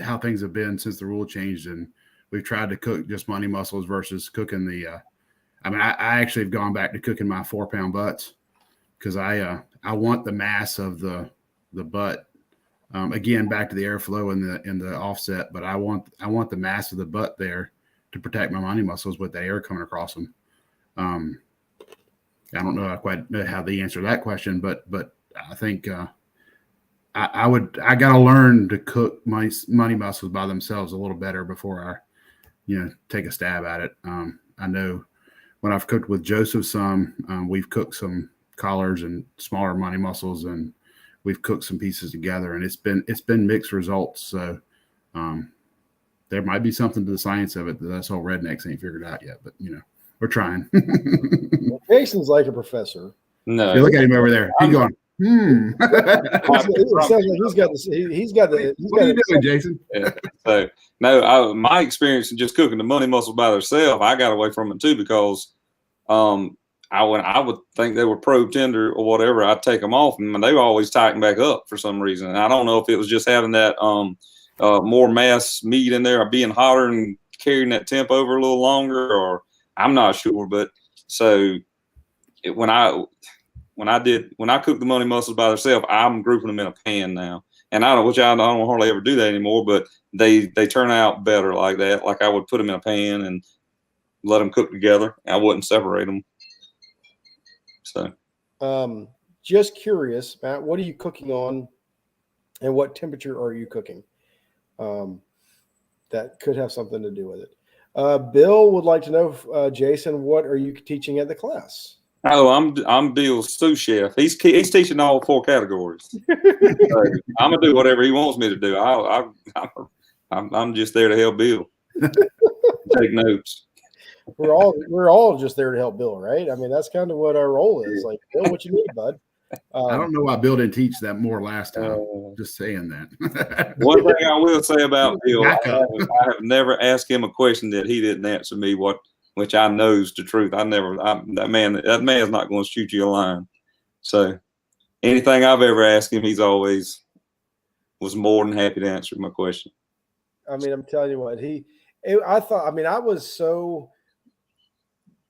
how things have been since the rule changed, and we've tried to cook just money muscles versus cooking the. I actually have gone back to cooking my 4-pound butts because I want the mass of the butt. Again, back to the airflow and the offset, but I want the mass of the butt there to protect my money muscles with the air coming across them. I don't know quite how the answer to that question, but I think I got to learn to cook my money muscles by themselves a little better before I, take a stab at it. I know when I've cooked with Joseph we've cooked some collars and smaller money muscles, and we've cooked some pieces together, and it's been mixed results. So there might be something to the science of it that us old rednecks ain't figured out yet, but we're trying. Well, Jason's like a professor. No, you look at him over there. He's going. It sounds like he's got the. What are you doing, Jason? Yeah. So no, my experience in just cooking the money muscles by themselves, I got away from it too, because I would think they were probe tender or whatever, I'd take them off, and they were always tighten back up for some reason. And I don't know if it was just having that more mass meat in there, or being hotter and carrying that temp over a little longer, or I'm not sure. But so when I cook the money muscles by themselves, I'm grouping them in a pan now, and I don't hardly ever do that anymore. But they turn out better like that. Like I would put them in a pan and let them cook together. I wouldn't separate them. So, just curious, Matt, what are you cooking on, and what temperature are you cooking? That could have something to do with it. Bill would like to know, Jason, what are you teaching at the class? Oh, I'm Bill's sous chef. He's teaching all 4 categories. So I'm gonna do whatever he wants me to do. I'm just there to help Bill take notes. we're all just there to help Bill, right? I mean, that's kind of what our role is. Like, Bill, what you need, bud? I don't know why Bill didn't teach that more last time. Just saying that. One thing I will say about Bill, I have never asked him a question that he didn't answer me. Which I know is the truth. That man is not going to shoot you a line. So anything I've ever asked him, he's always was more than happy to answer my question. I mean, I'm telling you what, I was so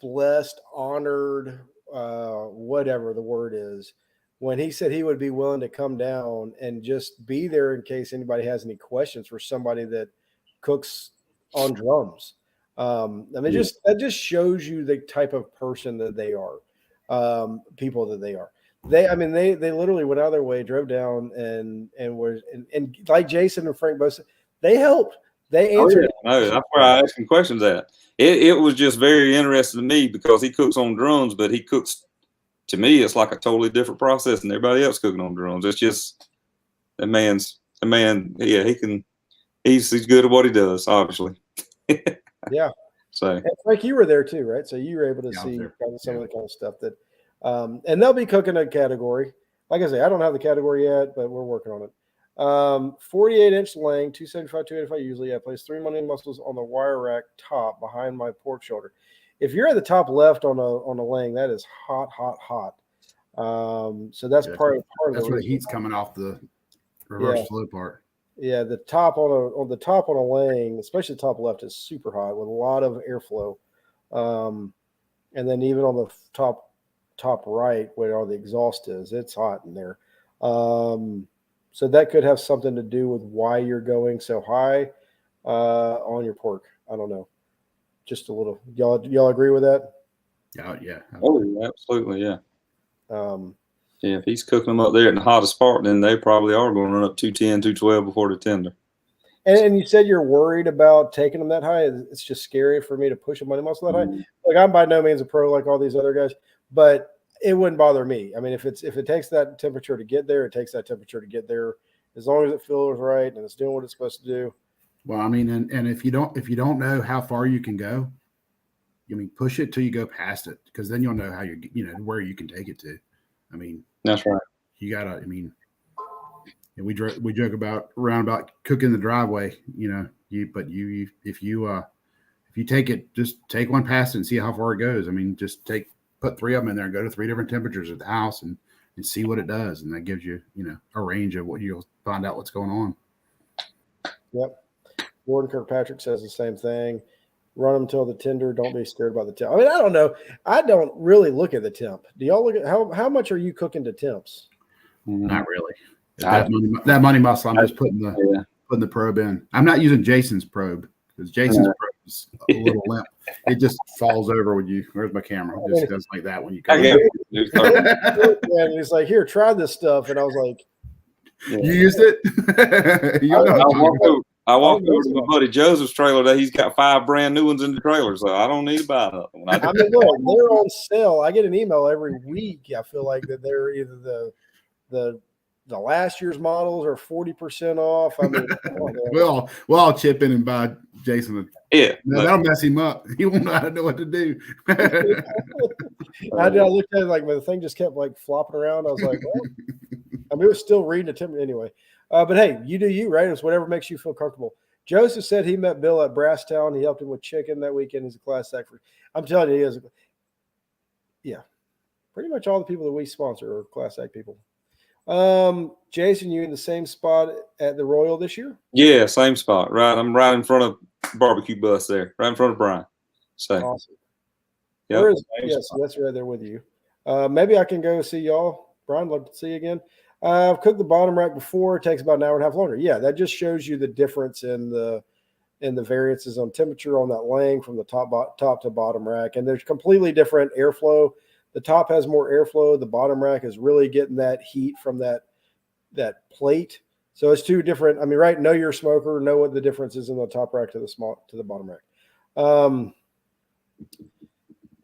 blessed, honored, whatever the word is, when he said he would be willing to come down and just be there in case anybody has any questions for somebody that cooks on drums. That just shows you the type of person that they are, people that they are. They literally went out of their way, drove down, and like Jason and Frank both said, they helped. They answered. No, that's where I asked him questions at. It was just very interesting to me because he cooks on drums, but he cooks. To me, it's like a totally different process than everybody else cooking on drums. It's just the man. Yeah, he's good at what he does, obviously. Yeah. So, and Frank, you were there too, right? So you were able to see some of the kind of stuff that, and they'll be cooking a category. Like I say, I don't have the category yet, but we're working on it. 48-inch Lang, 275, 285 usually. I place 3 money muscles on the wire rack top behind my pork shoulder. If you're at the top left on a Lang, that is hot. So that's part of that's where the heat's coming off the reverse flow part. Yeah, the top on a Lang, especially the top left, is super hot with a lot of airflow. And then even on the top right, where all the exhaust is, it's hot in there. So that could have something to do with why you're going so high on your pork. I don't know. Just a little. Y'all agree with that? Yeah. Oh, absolutely, yeah. Yeah, if he's cooking them up there in the hottest part, then they probably are going to run up 210, 212 before the tender. And you said you're worried about taking them that high. It's just scary for me to push a money muscle that high. Like, I'm by no means a pro like all these other guys, but it wouldn't bother me. I mean, if it takes that temperature to get there, it takes that temperature to get there. As long as it feels right and it's doing what it's supposed to do. Well, I mean, and if you don't know how far you can go, I mean, push it till you go past it, because then you'll know how where you can take it to. I mean, that's right. You gotta. I mean, and we joke about cooking the driveway. If you take it, just take one past it and see how far it goes. I mean, just put 3 of them in there and go to 3 different temperatures at the house and see what it does, and that gives you a range of what you'll find out what's going on. Yep. Gordon Kirkpatrick says the same thing. Run them till the tender. Don't be scared by the temp. I mean, I don't know. I don't really look at the temp. Do y'all look at how much are you cooking to temps? Not really. That money muscle, I'm just putting the probe in. I'm not using Jason's probe because Jason's probe is a little limp. It just falls over when you. Where's my camera? It just does like that when you come. And he's like, "Here, try this stuff," and I was like, "You used it." I walked over to my buddy Joseph's trailer that he's got 5 brand new ones in the trailer, so I don't need to buy nothing. I mean, look, they're on sale. I get an email every week. I feel like that they're either the last year's models are 40% off. I mean, we'll all chip in and buy Jason. That'll mess him up. He won't know what to do. I looked at it like the thing just kept like flopping around. I was like, well, I mean, it was still reading the temperature anyway. But hey, you do you, right? It's whatever makes you feel comfortable. Joseph said he met Bill at Brasstown. He helped him with chicken that weekend. He's a class act. I'm telling you, he is. Yeah, pretty much all the people that we sponsor are class act people. Jason, you in the same spot at the Royal this year? Yeah, same spot. Right, I'm right in front of barbecue bus there, right in front of Brian. So awesome. Yep. Yes, that's right there with you. Maybe I can go see y'all. Brian, love to see you again. I've cooked the bottom rack before. It takes about an hour and a half longer. Yeah, that just shows you the difference in the variances on temperature on that Lang from the top to bottom rack. And there's completely different airflow. The top has more airflow. The bottom rack is really getting that heat from that plate. So it's 2 different. I mean, right? Know your smoker. Know what the difference is in the top rack to the bottom rack.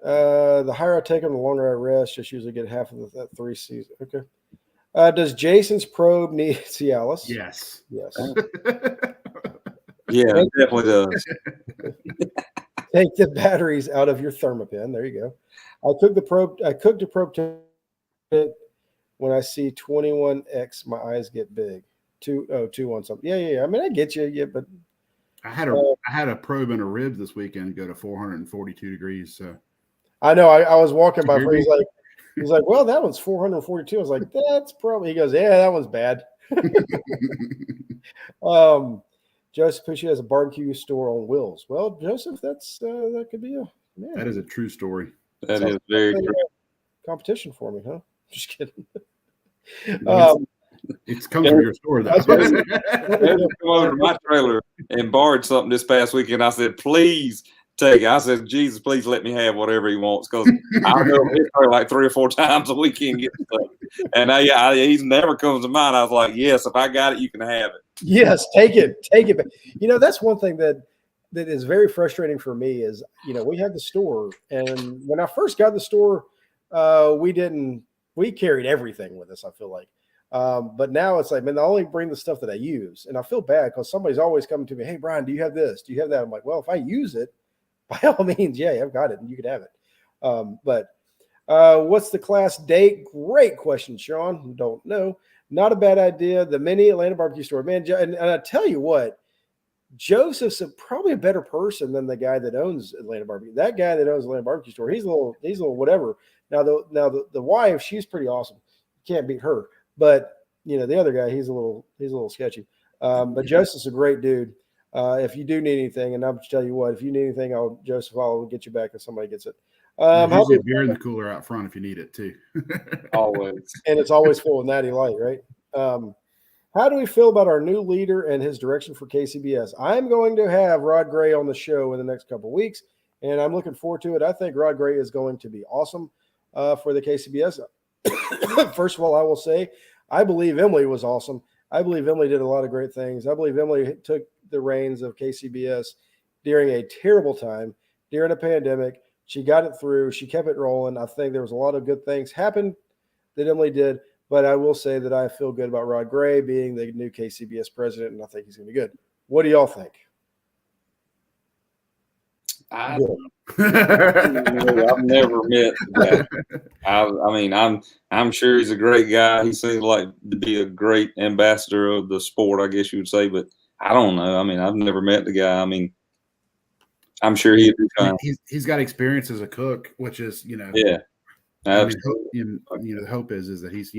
The higher I take them, the longer I rest. Just usually get half of that 3 season. Okay. Does Jason's probe need Cialis? Yes. Yeah, it definitely does. Take the batteries out of your Thermopin. There you go. I cooked the probe tip. When I see 21x, my eyes get big. 2 on something. Yeah. I mean, I get you. Yeah, but I had a probe in a rib this weekend go to 442 degrees. So I know I was walking by. You hear me? He's like, well, that one's 442. I was like, that's probably. He goes, yeah, that one's bad. Joseph Pushy has a barbecue store on Wills. Well, Joseph, that could be that is a true story. That is very true. Competition for me, huh? Just kidding. It's come from your store, though. Come over to my trailer and borrowed something this past weekend. I said, please take it. I said, Jesus, please let me have whatever he wants, because I know he's like 3 or 4 times a weekend get stuff. And he never comes to mind. I was like, yes, if I got it, you can have it. Yes, take it. But that's one thing that is very frustrating for me is, we had the store, and when I first got the store, we carried everything with us, I feel like. But now it's like, man, I only bring the stuff that I use. And I feel bad because somebody's always coming to me, hey, Brian, do you have this? Do you have that? I'm like, well, if I use it, by all means, yeah, I've got it and you could have it. But what's the class date? Great question, Sean. Don't know. Not a bad idea. The mini Atlanta barbecue store, man. And I tell you what, Joseph's probably a better person than the guy that owns Atlanta barbecue. That guy that owns Atlanta barbecue store, he's a little whatever. Now the wife, she's pretty awesome. You can't beat her. But the other guy, he's a little sketchy. But Joseph's a great dude. If you do need anything, and I'll tell you what, if you need anything, I'll get you back if somebody gets it. There's a beer in the cooler out front if you need it too. Always. And it's always full of Natty Light, right? How do we feel about our new leader and his direction for KCBS? I'm going to have Rod Gray on the show in the next couple of weeks, and I'm looking forward to it. I think Rod Gray is going to be awesome for the KCBS. First of all, I will say, I believe Emily was awesome. I believe Emily did a lot of great things. I believe Emily took the reins of KCBS during a terrible time, during a pandemic. She got it through. She kept it rolling. I think there was a lot of good things happened that Emily did, but I will say that I feel good about Rod Gray being the new KCBS president, and I think he's going to be good. What do y'all think? I've never met that. I mean, I'm sure he's a great guy. He seems like to be a great ambassador of the sport, I guess you would say, but I don't know. I mean, I've never met the guy. I mean, I'm sure he'd be fine. He's got experience as a cook, which is, yeah. I mean, the hope is that he's,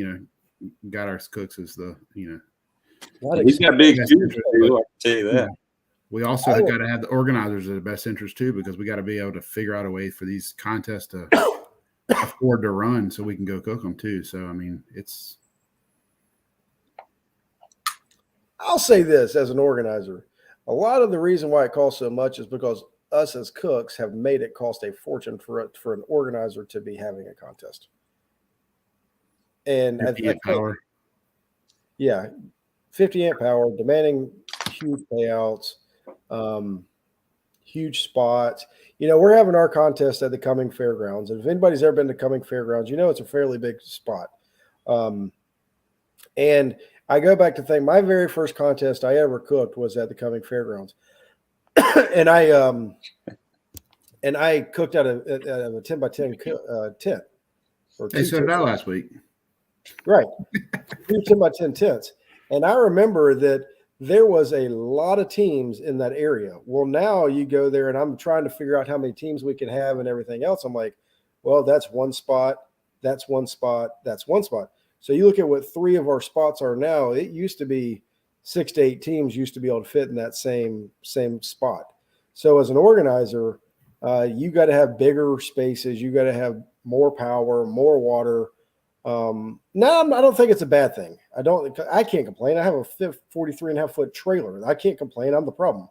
got our cooks as the, he's got big future. I can tell you that. We also got to have the organizers at the best interest too, because we got to be able to figure out a way for these contests to afford to run so we can go cook them too. So, I mean, I'll say this as an organizer, a lot of the reason why it costs so much is because us as cooks have made it cost a fortune for an organizer to be having a contest. And 50 amp power. Yeah, 50 amp power, demanding huge payouts. Huge spots. We're having our contest at the Cumming Fairgrounds, and if anybody's ever been to Cumming Fairgrounds, it's a fairly big spot. And I go back to think my very first contest I ever cooked was at the Cumming Fairgrounds, and I cooked out of a 10x10 tent. Hey, so did I last week. Right, 2 10x10 tents, and I remember that. There was a lot of teams in that area. Well, now you go there, and I'm trying to figure out how many teams we can have and everything else. I'm like, well, that's one spot. That's one spot. That's one spot. So you look at what 3 of our spots are now. It used to be 6 to 8 teams used to be able to fit in that same spot. So as an organizer, you got to have bigger spaces. You got to have more power, more water. No, I don't think it's a bad thing. I can't complain. I have a 43.5-foot trailer. I can't complain. I'm the problem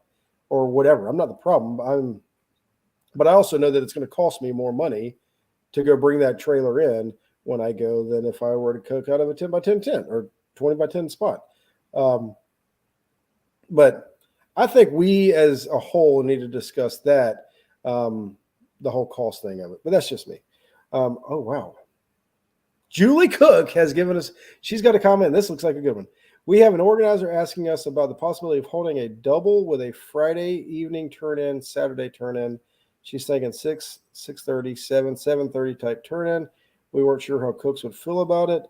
or whatever. I'm not the problem. But I also know that it's going to cost me more money to go bring that trailer in when I go than if I were to cook out of a 10x10 tent or 20x10 spot. But I think we as a whole need to discuss that, the whole cost thing of it. But that's just me. Oh, wow. Julie Cook has given us, she's got a comment. This looks like a good one. We have an organizer asking us about the possibility of holding a double with a Friday evening turn-in, Saturday turn-in. She's thinking 6, 6:30, 7, 7:30 type turn in. We weren't sure how cooks would feel about it.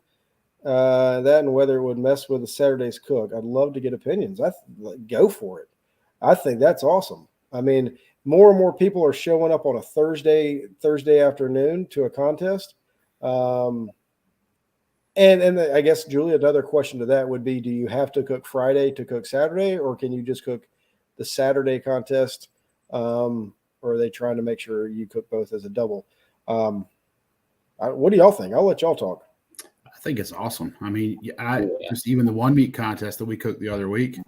That and whether it would mess with the Saturday's cook. I'd love to get opinions. Go for it. I think that's awesome. I mean, more and more people are showing up on a Thursday afternoon to a contest. And I guess, Julie, another question to that would be, do you have to cook Friday to cook Saturday, or can you just cook the Saturday contest? Or are they trying to make sure you cook both as a double? What do y'all think? I'll let y'all talk. I think it's awesome. I mean, just even the one meat contest that we cooked the other week.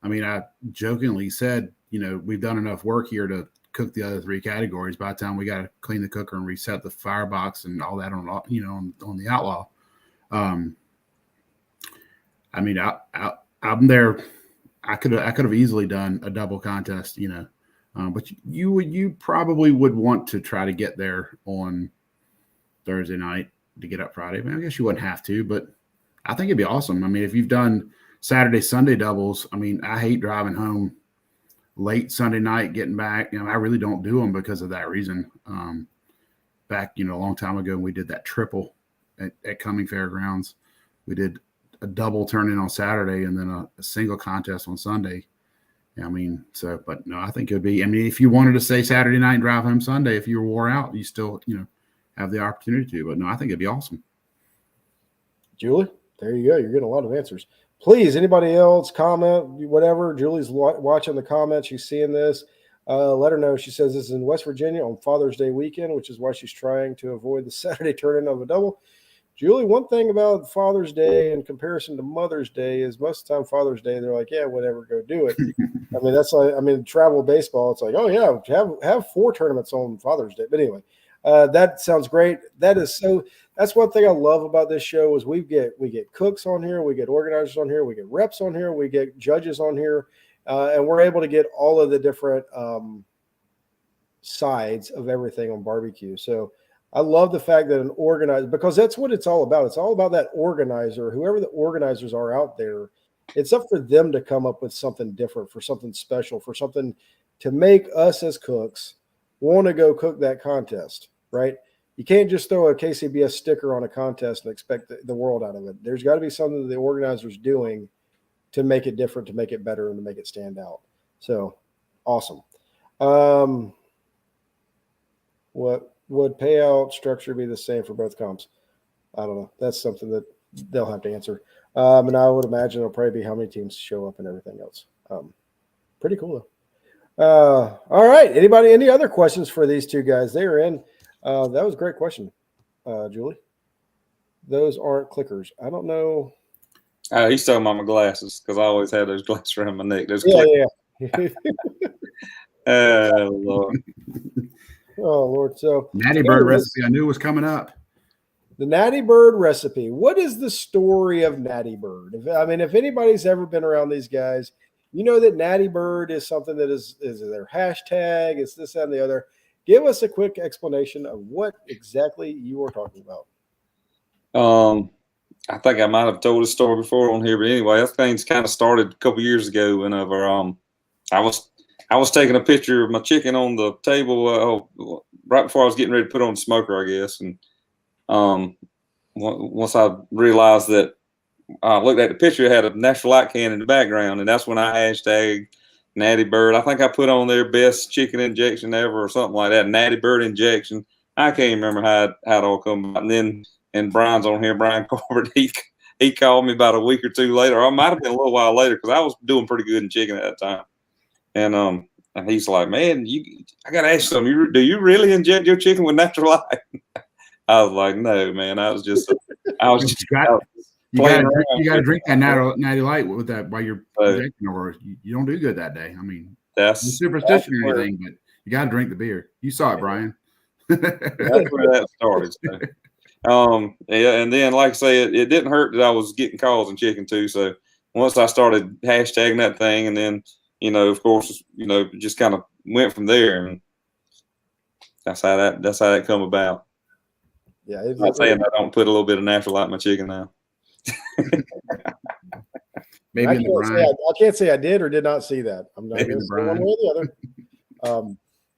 I mean, I jokingly said, we've done enough work here to cook the other 3 categories. By the time we got to clean the cooker and reset the firebox and all that on the Outlaw. I mean, I'm there. I could have easily done a double contest, but you probably would want to try to get there on Thursday night to get up Friday. I mean, I guess you wouldn't have to, but I think it'd be awesome. I mean, if you've done Saturday, Sunday doubles, I mean, I hate driving home late Sunday night, getting back. I really don't do them because of that reason. Back, a long time ago, when we did that triple at Cumming Fairgrounds, we did a double turn in on Saturday and then a single contest on Sunday. I mean, but no, I think it would be, if you wanted to stay Saturday night and drive home Sunday, if you were wore out, you still, have the opportunity to. But no, I think it'd be awesome. Julie, there you go. You're getting a lot of answers. Please, anybody else comment, whatever. Julie's watching the comments. She's seeing this. Let her know. She says this is in West Virginia on Father's Day weekend, which is why she's trying to avoid the Saturday turn-in of a double. Julie, one thing about Father's Day in comparison to Mother's Day is most of the time Father's Day, they're like, yeah, whatever, go do it. That's like, travel baseball. It's like, oh, yeah, have 4 tournaments on Father's Day. But anyway, that sounds great. That's one thing I love about this show is we get cooks on here, we get organizers on here, we get reps on here, we get judges on here, and we're able to get all of the different sides of everything on barbecue. So I love the fact that an organizer, because that's what it's all about. It's all about that organizer, whoever the organizers are out there. It's up for them to come up with something different, for something special, for something to make us as cooks want to go cook that contest, right? You can't just throw a KCBS sticker on a contest and expect the world out of it. There's got to be something that the organizer's doing to make it different, to make it better, and to make it stand out. So awesome. What would payout structure be the same for both comps? I don't know. That's something that they'll have to answer. And I would imagine it'll probably be how many teams show up and everything else. Pretty cool though. All right. Any other questions for these two guys? They are in. That was a great question, Julie. Those aren't clickers. I don't know. He's talking about my glasses because I always have those glasses around my neck. Those yeah. Oh, Lord. Oh, Lord. So Natty Bird recipe I knew was coming up. The Natty Bird recipe. What is the story of Natty Bird? If anybody's ever been around these guys, you know that Natty Bird is something that is their hashtag. It's this, that, and the other. Give us a quick explanation of what exactly you are talking about. I think I might have told this story before on here, but anyway, that thing's kind of started a couple years ago. Whenever I was taking a picture of my chicken on the table right before I was getting ready to put on the smoker, I guess, and once I realized that, I looked at the picture, it had a natural light can in the background, and that's when I hashtagged Natty Bird. I think I put on there best chicken injection ever or something like that. Natty Bird injection. I can't even remember how it all come about. And Brian's on here, Brian Corbett. He called me about a week or two later. Or it might have been a little while later because I was doing pretty good in chicken at that time. And he's like, man, I got to ask you something. Do you really inject your chicken with natural light? I was like, no, man. I was just you got to drink that natty light with that while you're injecting, or you don't do good that day. That's no superstition or anything, but you got to drink the beer. You saw it, Brian. That's where that started. So. Yeah, and then like I say, it didn't hurt that I was getting calls in chicken too. So once I started hashtagging that thing, and then of course, just kind of went from there, and that's how that come about. Yeah, I'm saying I don't put a little bit of natural light in my chicken now. Maybe I can't say I did or did not see that. I'm not maybe going to say one way or the other.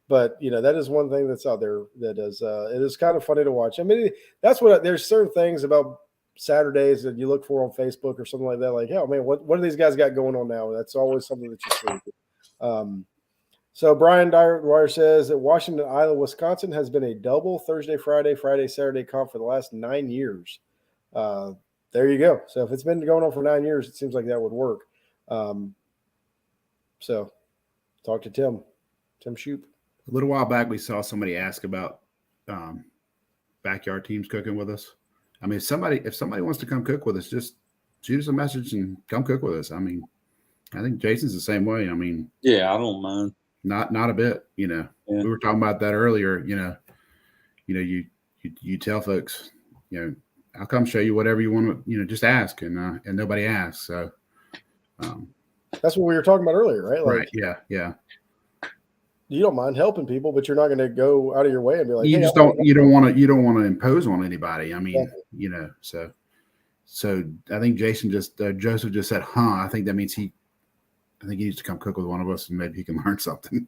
But that is one thing that's out there that is it is kind of funny to watch. I mean, that's what there's certain things about Saturdays that you look for on Facebook or something like that. Like, oh man, what do these guys got going on now? That's always something that you see. So Brian Dwyer says that Washington, Iowa, Wisconsin has been a double Thursday, Friday, Saturday comp for the last 9 years. There you go. So if it's been going on for 9 years, it seems like that would work. So talk to Tim Shoop. A little while back, we saw somebody ask about backyard teams cooking with us. I mean, if somebody wants to come cook with us, just shoot us a message and come cook with us. I mean, I think Jason's the same way. I mean, yeah, I don't mind. Not a bit. Yeah. We were talking about that earlier. You tell folks, I'll come show you whatever you want to, just ask, and nobody asks. So that's what we were talking about earlier, right? Right. Yeah. You don't mind helping people, but you're not going to go out of your way and be like, you just don't want to impose on anybody. I mean, so I think Jason Joseph just said, I think that means he needs to come cook with one of us and maybe he can learn something.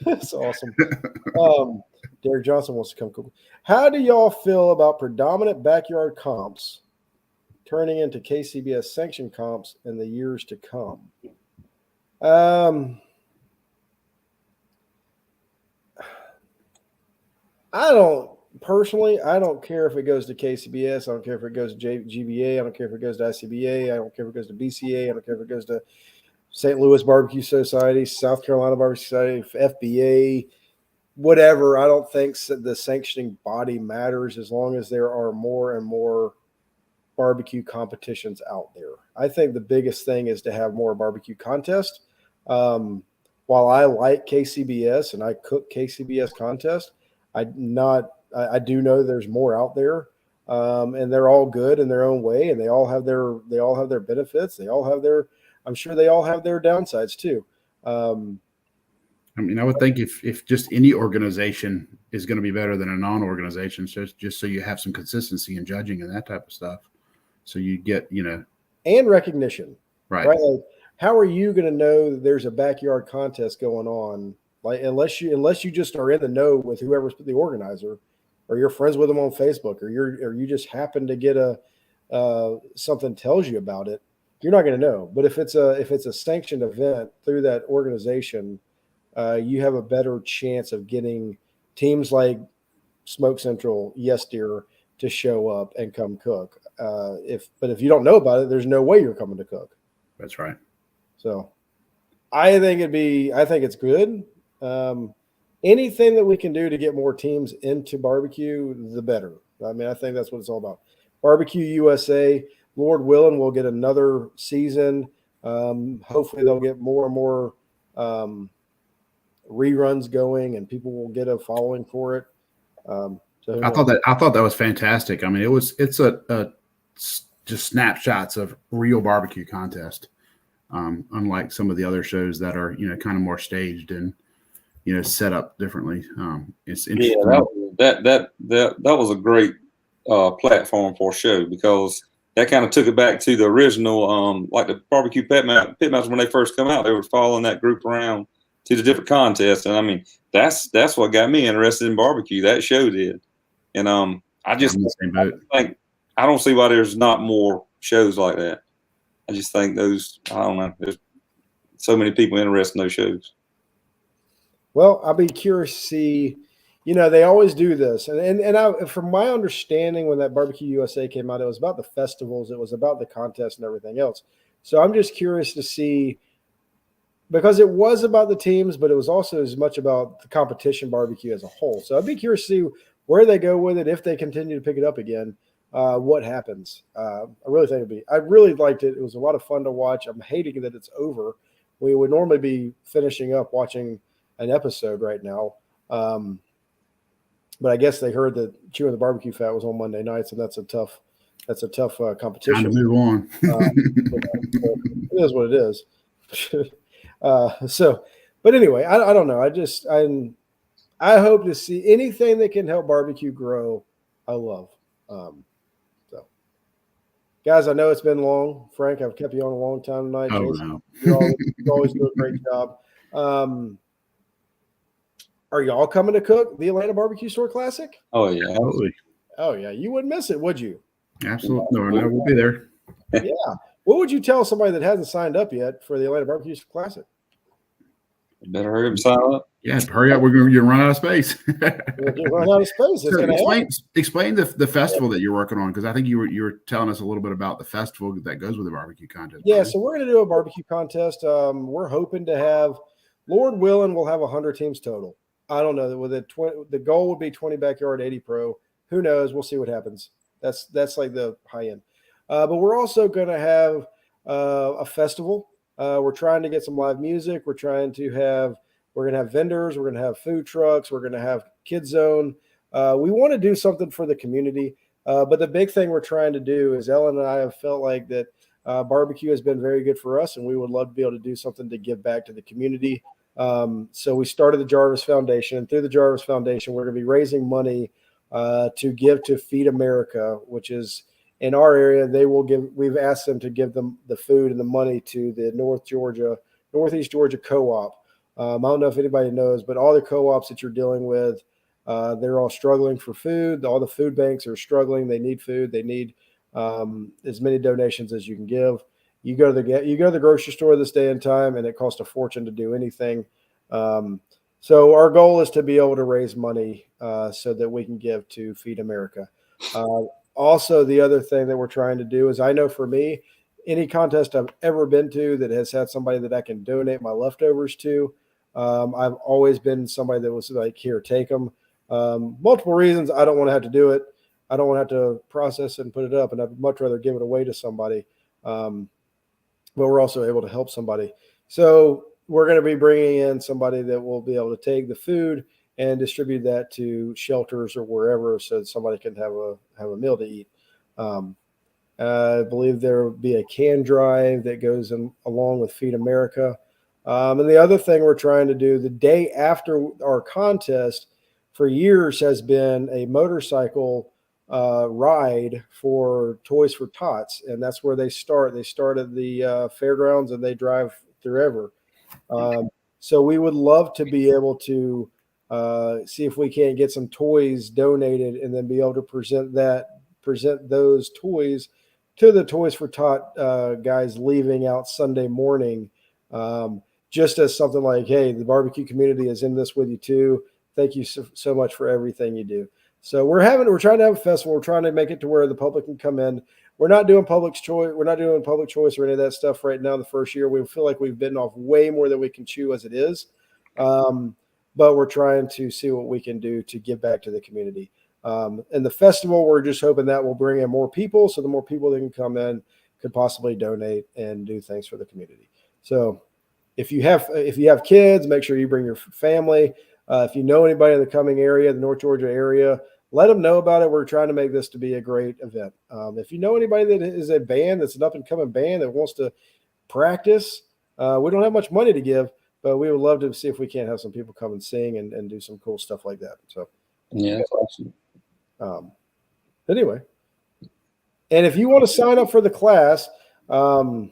That's awesome. Derek Johnson wants to come cook. How do y'all feel about predominant backyard comps turning into KCBS sanctioned comps in the years to come? I don't care if it goes to KCBS. I don't care if it goes to GBA. I don't care if it goes to ICBA. I don't care if it goes to BCA. I don't care if it goes to St. Louis Barbecue Society, South Carolina Barbecue Society, FBA, whatever. I don't think the sanctioning body matters as long as there are more and more barbecue competitions out there. I think the biggest thing is to have more barbecue contests. While I like KCBS and I cook KCBS contest, I do know there's more out there, and they're all good in their own way, and they all have their benefits. I'm sure they all have their downsides too. I mean, I would think if just any organization is going to be better than a non-organization, just so you have some consistency in judging and that type of stuff, so you get and recognition, right? Like, how are you going to know that there's a backyard contest going on? Like, unless you just are in the know with whoever's the organizer, or you're friends with them on Facebook, or you just happen to get something tells you about it, you're not going to know. But if it's a sanctioned event through that organization, you have a better chance of getting teams like Smoke Central, Yes Deer to show up and come cook. But if you don't know about it, there's no way you're coming to cook. That's right. So I think it's good. Anything that we can do to get more teams into barbecue, the better. I mean, I think that's what it's all about. Barbecue USA, Lord willing, we'll get another season. Hopefully they'll get more and more reruns going, and people will get a following for it. I thought that was fantastic. I mean, it's just snapshots of real barbecue contest. Unlike some of the other shows that are, kind of more staged and, set up differently. It's interesting. Yeah, that was a great platform for a show, because that kind of took it back to the original, like the barbecue pit match when they first come out. They were following that group around to the different contests, and I mean that's what got me interested in barbecue. That show did, and I don't see why there's not more shows like that. I just think I don't know, there's so many people interested in those shows. Well, I'll be curious to see, they always do this. And from my understanding, when that Barbecue USA came out, it was about the festivals. It was about the contest and everything else. So I'm just curious to see, because it was about the teams, but it was also as much about the competition barbecue as a whole. So I'd be curious to see where they go with it, if they continue to pick it up again. What happens. I really liked it. It was a lot of fun to watch. I'm hating that it's over. We would normally be finishing up watching an episode right now. But I guess they heard that Chewin the BBQ Fat was on Monday nights, and that's a tough competition. Time to move on. It is what it is. But anyway, I don't know. I hope to see anything that can help barbecue grow. I love. Guys, I know it's been long. Frank, I've kept you on a long time tonight. Oh, Jason, no. you always do a great job. Are y'all coming to cook the Atlanta Barbecue Store Classic? Oh yeah, Absolutely. Oh yeah, you wouldn't miss it, would you? Absolutely. No, we'll be there. Yeah. What would you tell somebody that hasn't signed up yet for the Atlanta Barbecue Classic? better hurry up and sign up. Yeah, hurry up. You're run out of space. You'll run out of space. It's So going to happen. explain the festival that you're working on, because I think you were telling us a little bit about the festival that goes with the barbecue contest. Yeah, so we're going to do a barbecue contest. We're hoping to have, Lord willing, we'll have 100 teams total. I don't know. With the goal would be 20 backyard, 80 pro. Who knows? We'll see what happens. That's like the high end. But we're also going to have a festival. We're trying to get some live music. We're going to have vendors. We're going to have food trucks. We're going to have Kids Zone. We want to do something for the community. But the big thing we're trying to do is Ellen and I have felt like that barbecue has been very good for us, and we would love to be able to do something to give back to the community. So we started the Jarvis Foundation, and through the Jarvis Foundation, we're going to be raising money to give to Feed America, which is in our area. We've asked them to give them the food and the money to the Northeast Georgia Co-op. I don't know if anybody knows, but all the co-ops that you're dealing with, they're all struggling for food. All the food banks are struggling. They need food. They need as many donations as you can give. You go to the grocery store this day and time, and it costs a fortune to do anything. So our goal is to be able to raise money so that we can give to Feed America. Also, the other thing that we're trying to do is, I know for me, any contest I've ever been to that has had somebody that I can donate my leftovers to, I've always been somebody that was like, here, take them. Multiple reasons I don't want to have to do it. I don't want to have to process it and put it up, and I'd much rather give it away to somebody. But we're also able to help somebody. So we're going to be bringing in somebody that will be able to take the food and distribute that to shelters or wherever, so that somebody can have a meal to eat. I believe there will be a can drive that goes along with Feed America. And the other thing we're trying to do the day after our contest for years has been a motorcycle ride for Toys for Tots. And that's where they start. They start at the fairgrounds and they drive through ever. So we would love to be able to see if we can get some toys donated and then be able to present those toys to the Toys for Tot guys leaving out Sunday morning, just as something like, hey, the barbecue community is in this with you too. Thank you so much for everything you do. So we're trying to have a festival. We're trying to make it to where the public can come in. We're not doing public choice. We're not doing public choice or any of that stuff right now. The first year, we feel like we've bitten off way more than we can chew as it is. But we're trying to see what we can do to give back to the community. And the festival, we're just hoping that will bring in more people. So the more people that can come in could possibly donate and do things for the community. So if you have kids, make sure you bring your family. If you know anybody in the coming area, the North Georgia area, let them know about it. We're trying to make this to be a great event. If you know anybody that is a band, that's an up and coming band that wants to practice, we don't have much money to give, but we would love to see if we can't have some people come and sing and do some cool stuff like that. So, yeah, that's awesome. Anyway, and if you want to sign up for the class, not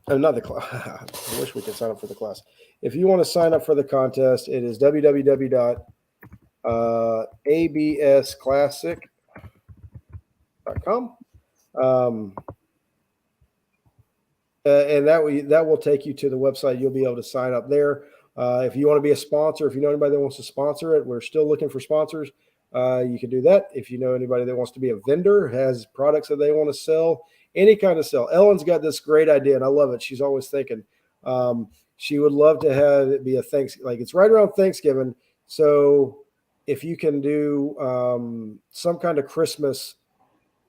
the class. I wish we could sign up for the class. If you want to sign up for the contest, it is www.absclassic.com. And that will take you to the website. You'll be able to sign up there. If you want to be a sponsor, if you know anybody that wants to sponsor it, we're still looking for sponsors. You can do that. If you know anybody that wants to be a vendor, has products that they want to sell, any kind of sell. Ellen's got this great idea, and I love it. She's always thinking. She would love to have it be a like it's right around Thanksgiving. So if you can do some kind of Christmas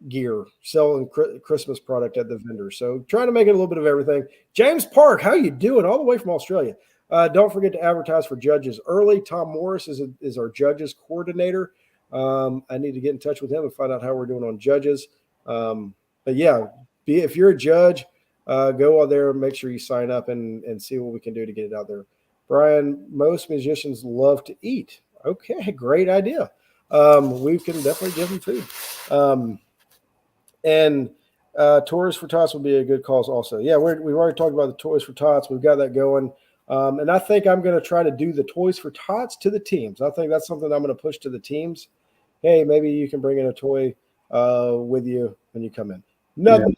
gear, selling Christmas product at the vendor. So trying to make it a little bit of everything. James Park, how you doing? All the way from Australia. Don't forget to advertise for judges early. Tom Morris is our judges coordinator. I need to get in touch with him and find out how we're doing on judges. But yeah, if you're a judge, go out there and make sure you sign up and see what we can do to get it out there. Brian, most musicians love to eat. Okay, great idea. We can definitely give them food. And Toys for Tots would be a good cause also. Yeah, we've already talked about the Toys for Tots. We've got that going. And I think I'm going to try to do the Toys for Tots to the teams. I think that's something I'm going to push to the teams. Hey, maybe you can bring in a toy with you when you come in. Nothing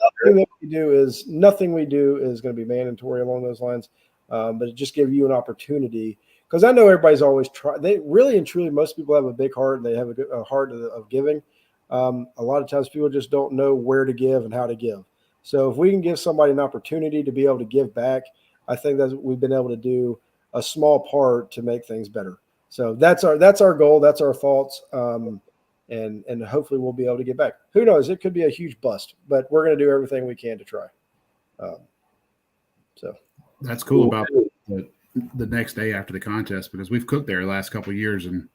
we do is going to be mandatory along those lines, but it just give you an opportunity, because I know everybody's always they really and truly, most people have a big heart and they have a heart of giving. A lot of times people just don't know where to give and how to give. So if we can give somebody an opportunity to be able to give back, I think that we've been able to do a small part to make things better. So that's our goal. That's our thoughts. And hopefully we'll be able to get back. Who knows? It could be a huge bust, but we're going to do everything we can to try. So that's cool about the next day after the contest, because we've cooked there the last couple of years and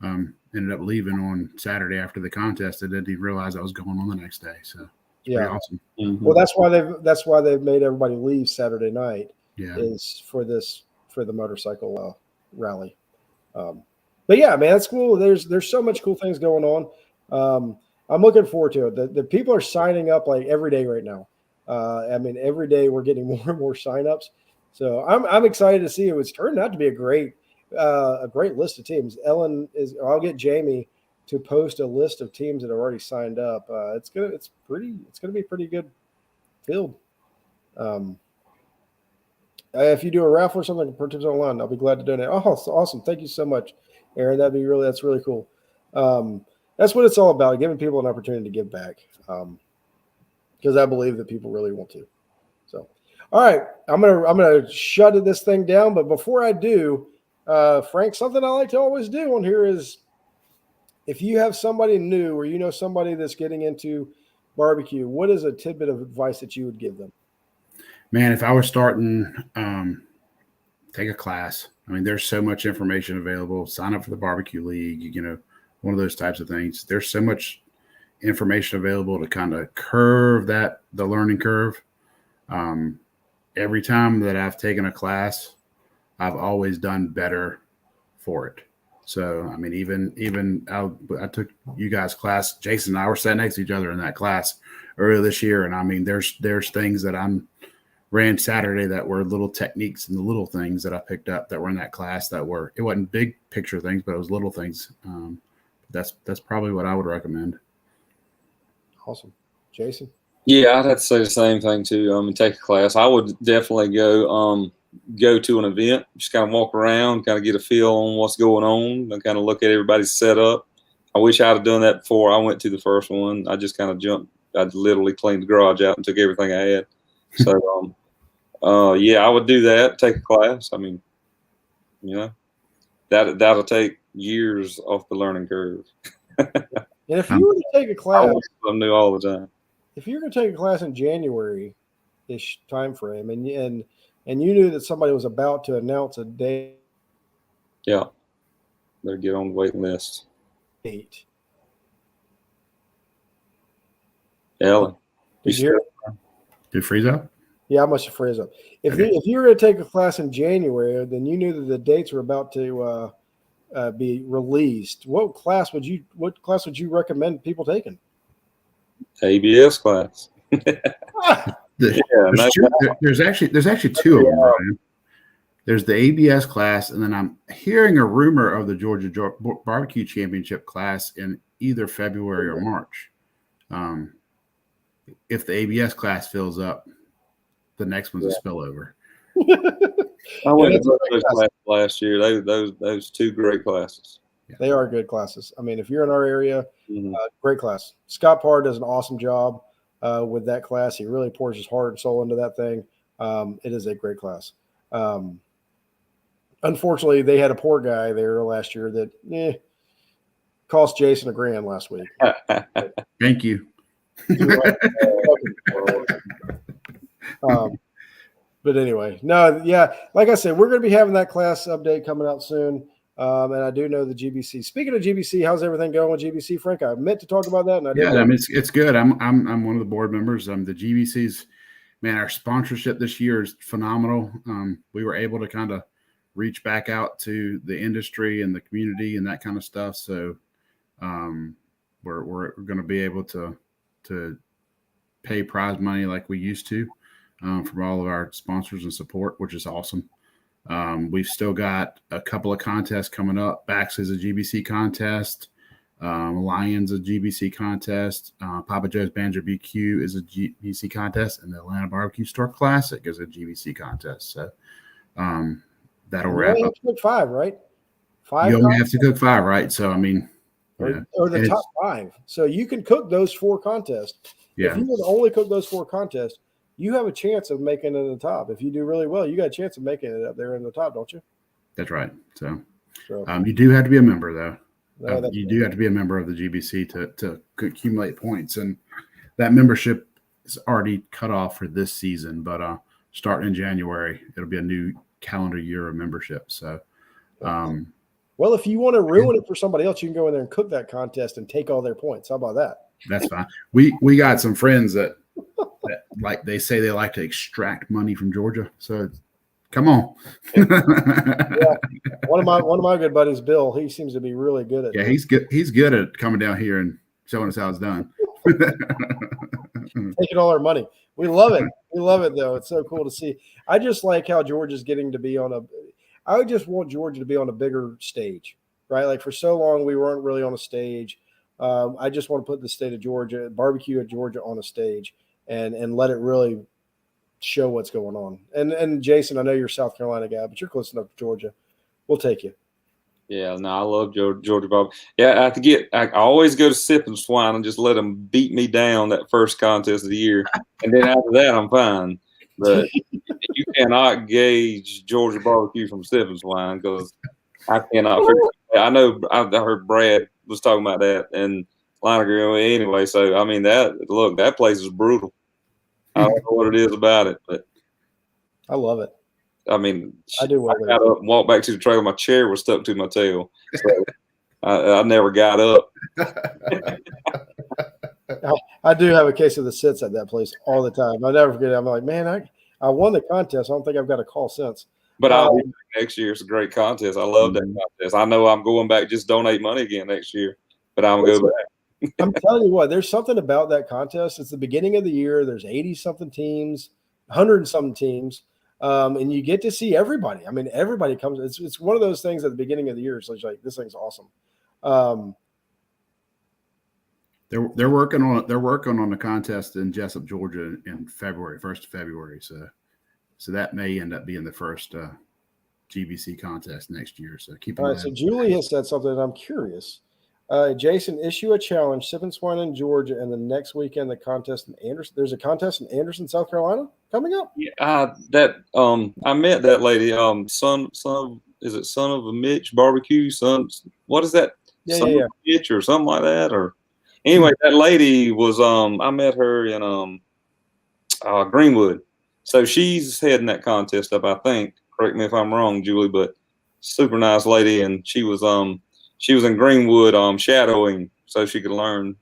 ended up leaving on Saturday after the contest. I didn't even realize I was going on the next day. So it's pretty awesome. Mm-hmm. Well, that's why they've made everybody leave Saturday night. Yeah, is for the motorcycle rally. But yeah, man, that's cool. There's so much cool things going on. I'm looking forward to it. The people are signing up like every day right now. I mean, every day we're getting more and more signups. So I'm excited to see it. It's turned out to be a great list of teams. I'll get Jamie to post a list of teams that are already signed up. It's gonna be a pretty good field. If you do a raffle or something, purchase online, I'll be glad to donate. Oh, awesome! Thank you so much, Aaron. That's really cool. That's what it's all about: giving people an opportunity to give back. Because I believe that people really want to. So, all right, I'm gonna shut this thing down. But before I do, Frank, something I like to always do on here is, if you have somebody new or you know somebody that's getting into barbecue, what is a tidbit of advice that you would give them? Man, if I was starting, take a class. I mean, there's so much information available. Sign up for the barbecue league, one of those types of things. There's so much information available to kind of curve the learning curve. Every time that I've taken a class, I've always done better for it. So, I mean, even I took you guys' class. Jason and I were sat next to each other in that class earlier this year. And I mean, there's things that ran Saturday that were little techniques and the little things that I picked up that were in that class it wasn't big picture things, but it was little things. That's probably what I would recommend. Awesome. Jason? Yeah, I'd have to say the same thing too. And take a class. I would definitely go to an event, just kind of walk around, kind of get a feel on what's going on, and kind of look at everybody's setup. I wish I'd have done that before I went to the first one. I just kind of jumped. I literally cleaned the garage out and took everything I had. So, yeah, I would do that. Take a class. I mean, that'll take years off the learning curve. And if you were to take a class, I'm new all the time. If you're going to take a class in January-ish time frame, and you knew that somebody was about to announce a date, yeah, better get on the waiting list. Did Ellen, you hear? Did it freeze up? Yeah, I must have froze up. If you were to take a class in January, then you knew that the dates were about to be released. What class would you recommend people taking? ABS class. There's actually two of them, Brian. There's the ABS class, and then I'm hearing a rumor of the Georgia Barbecue Championship class in either February or March. If the ABS class fills up, the next one's a spillover. I went to those classes last year. Those two great classes. Yeah. They are good classes. I mean, if you're in our area, great class. Scott Parr does an awesome job with that class. He really pours his heart and soul into that thing. It is a great class. Unfortunately, they had a poor guy there last year that cost Jason $1,000 last week. Thank you. But anyway, no, yeah, like I said, we're going to be having that class update coming out soon. And I do know the GBC. Speaking of GBC, how's everything going with GBC, Frank? I meant to talk about that, and I didn't. Yeah, I mean, it's good. I'm one of the board members. The GBC's, man, our sponsorship this year is phenomenal. We were able to kind of reach back out to the industry and the community and that kind of stuff. So we're going to be able to pay prize money like we used to from all of our sponsors and support, which is awesome. We've still got a couple of contests coming up. Bax is a GBC contest. Lions a GBC contest. Papa Joe's Banjo BQ is a GBC contest, and the Atlanta Barbecue Store Classic is a GBC contest. So that'll wrap up. 5, right? 5. You only have to cook 5, right? So I mean, or the top 5. So you can cook those 4 contests. Yeah. If you would only cook those 4 contests, you have a chance of making it in the top. If you do really well, you got a chance of making it up there in the top, don't you? That's right. So you do have to be a member, though. No, you do have to be a member of the GBC to accumulate points, and that membership is already cut off for this season. But starting in January, it'll be a new calendar year of membership. So, well, if you want to ruin it for somebody else, you can go in there and cook that contest and take all their points. How about that? That's fine. We got some friends that like they say they like to extract money from Georgia. So come on. Yeah. One of my good buddies, Bill, he seems to be really good at he's good. He's good at coming down here and showing us how it's done. Taking all our money. We love it. We love it though. It's so cool to see. I just like how Georgia's getting to be I would just want Georgia to be on a bigger stage, right? Like for so long we weren't really on a stage. I just want to put the state of Georgia, barbecue at Georgia, on a stage and let it really show what's going on. And Jason, I know you're a South Carolina guy, but you're close enough to Georgia. We'll take you. Yeah, no, I love Georgia barbecue. Yeah, I always go to Sip and Swine and just let them beat me down that first contest of the year, and then after that I'm fine. But you cannot gauge Georgia barbecue from Sip and Swine because I cannot figure it out. I know I heard Brad was talking about that and Line Grill anyway. So I mean that place is brutal. I don't know what it is about it, but I love it. I mean, I do. I got up and walked back to the trailer. My chair was stuck to my tail. So I never got up. I do have a case of the sits at that place all the time. I never forget it. I'm like, man, I won the contest. I don't think I've got a call since. But I'll be back next year. It's a great contest. I love that contest. I know I'm going back, just donate money again next year, but I'm going to go back. I'm telling you what, there's something about that contest. It's the beginning of the year. There's 80-something teams, 100-something teams, and you get to see everybody. I mean, everybody comes. It's one of those things at the beginning of the year. So it's like, this thing's awesome. They're working on it. They're working on the contest in Jessup, Georgia, in February, 1st of February. So that may end up being the first GBC contest next year. So keep. All right. So Julie has said something, and I'm curious. Jason, issue a challenge: Sip and Swine in Georgia, and the next weekend the contest in Anderson. There's a contest in Anderson, South Carolina, coming up. Yeah, I met that lady. Son of a Mitch barbecue? What is that? Yeah. Mitch or something like that. Or anyway, that lady was. I met her in Greenwood, so she's heading that contest up. I think. Correct me if I'm wrong, Julie, but super nice lady, and she was in Greenwood shadowing so she could learn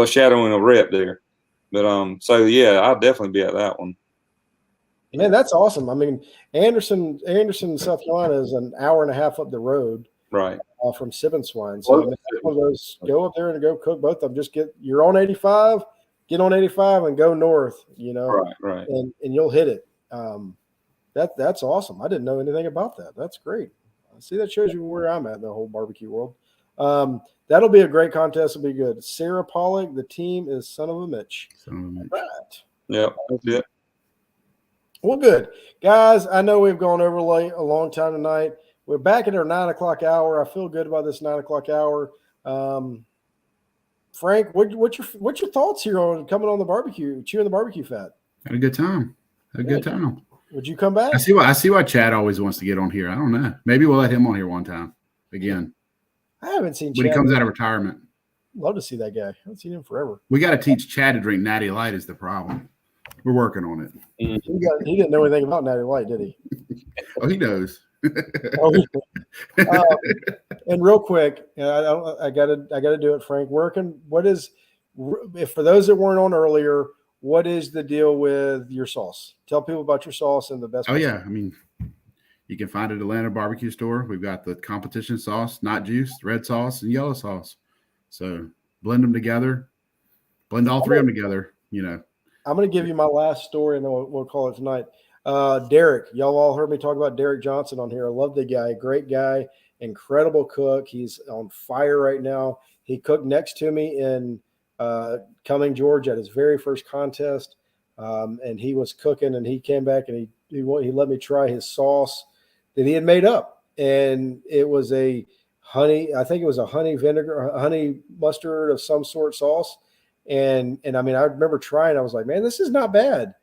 shadowing a rep there. But so yeah, I'll definitely be at that one. Man, that's awesome. I mean, Anderson, South Carolina is an hour and a half up the road, right, from Sip and Swine. So I mean, one of those, go up there and go cook both of them. Just you're on 85, get on 85 and go north. Right, and you'll hit it. That's awesome. I didn't know anything about that. That's great. See, that shows you where I'm at in the whole barbecue world. That'll be a great contest. It'll be good. Sarah Pollock, the team is Son of a Mitch. Right. Yep, that's it. Well, good. Guys, I know we've gone over a long time tonight. We're back at our 9 o'clock hour. I feel good about this 9 o'clock hour. Frank, what's your thoughts here on coming on the barbecue, Chewin the BBQ Fat? Had a good time. Would you come back? I see why Chad always wants to get on here. I don't know. Maybe we'll let him on here one time again. I haven't seen when Chad. He comes out of retirement. Love to see that guy. I haven't seen him forever. We got to teach Chad to drink Natty Light is the problem. We're working on it. He didn't know anything about Natty Light, did he? Oh, he knows. And real quick, I gotta do it, Frank. If for those that weren't on earlier, what is the deal with your sauce? Tell people about your sauce and the best. Oh yeah, I mean, you can find it at Atlanta Barbecue Store. We've got the competition sauce, not juiced, red sauce, and yellow sauce. So blend them together, blend all three of them together. I'm going to give you my last story, and then we'll call it tonight. Derek, y'all all heard me talk about Derek Johnson on here. I love the guy. Great guy, incredible cook. He's on fire right now. He cooked next to me in Cumming, Georgia at his very first contest. And he was cooking, and he came back and he let me try his sauce that he had made up. And it was I think it was a honey vinegar, honey mustard of some sort sauce. And I mean, I remember trying, I was like, man, this is not bad,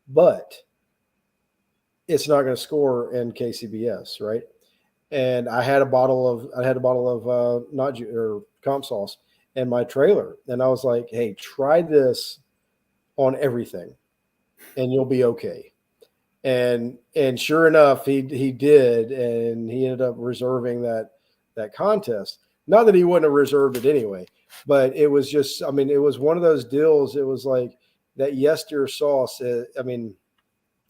but it's not going to score in KCBS, right? And I had a bottle of comp sauce in my trailer, and I was like, hey, try this on everything and you'll be okay. And sure enough, he did, and he ended up reserving that contest. Not that he wouldn't have reserved it anyway, but it was just, I mean, it was one of those deals. It was like that Yester sauce. I mean,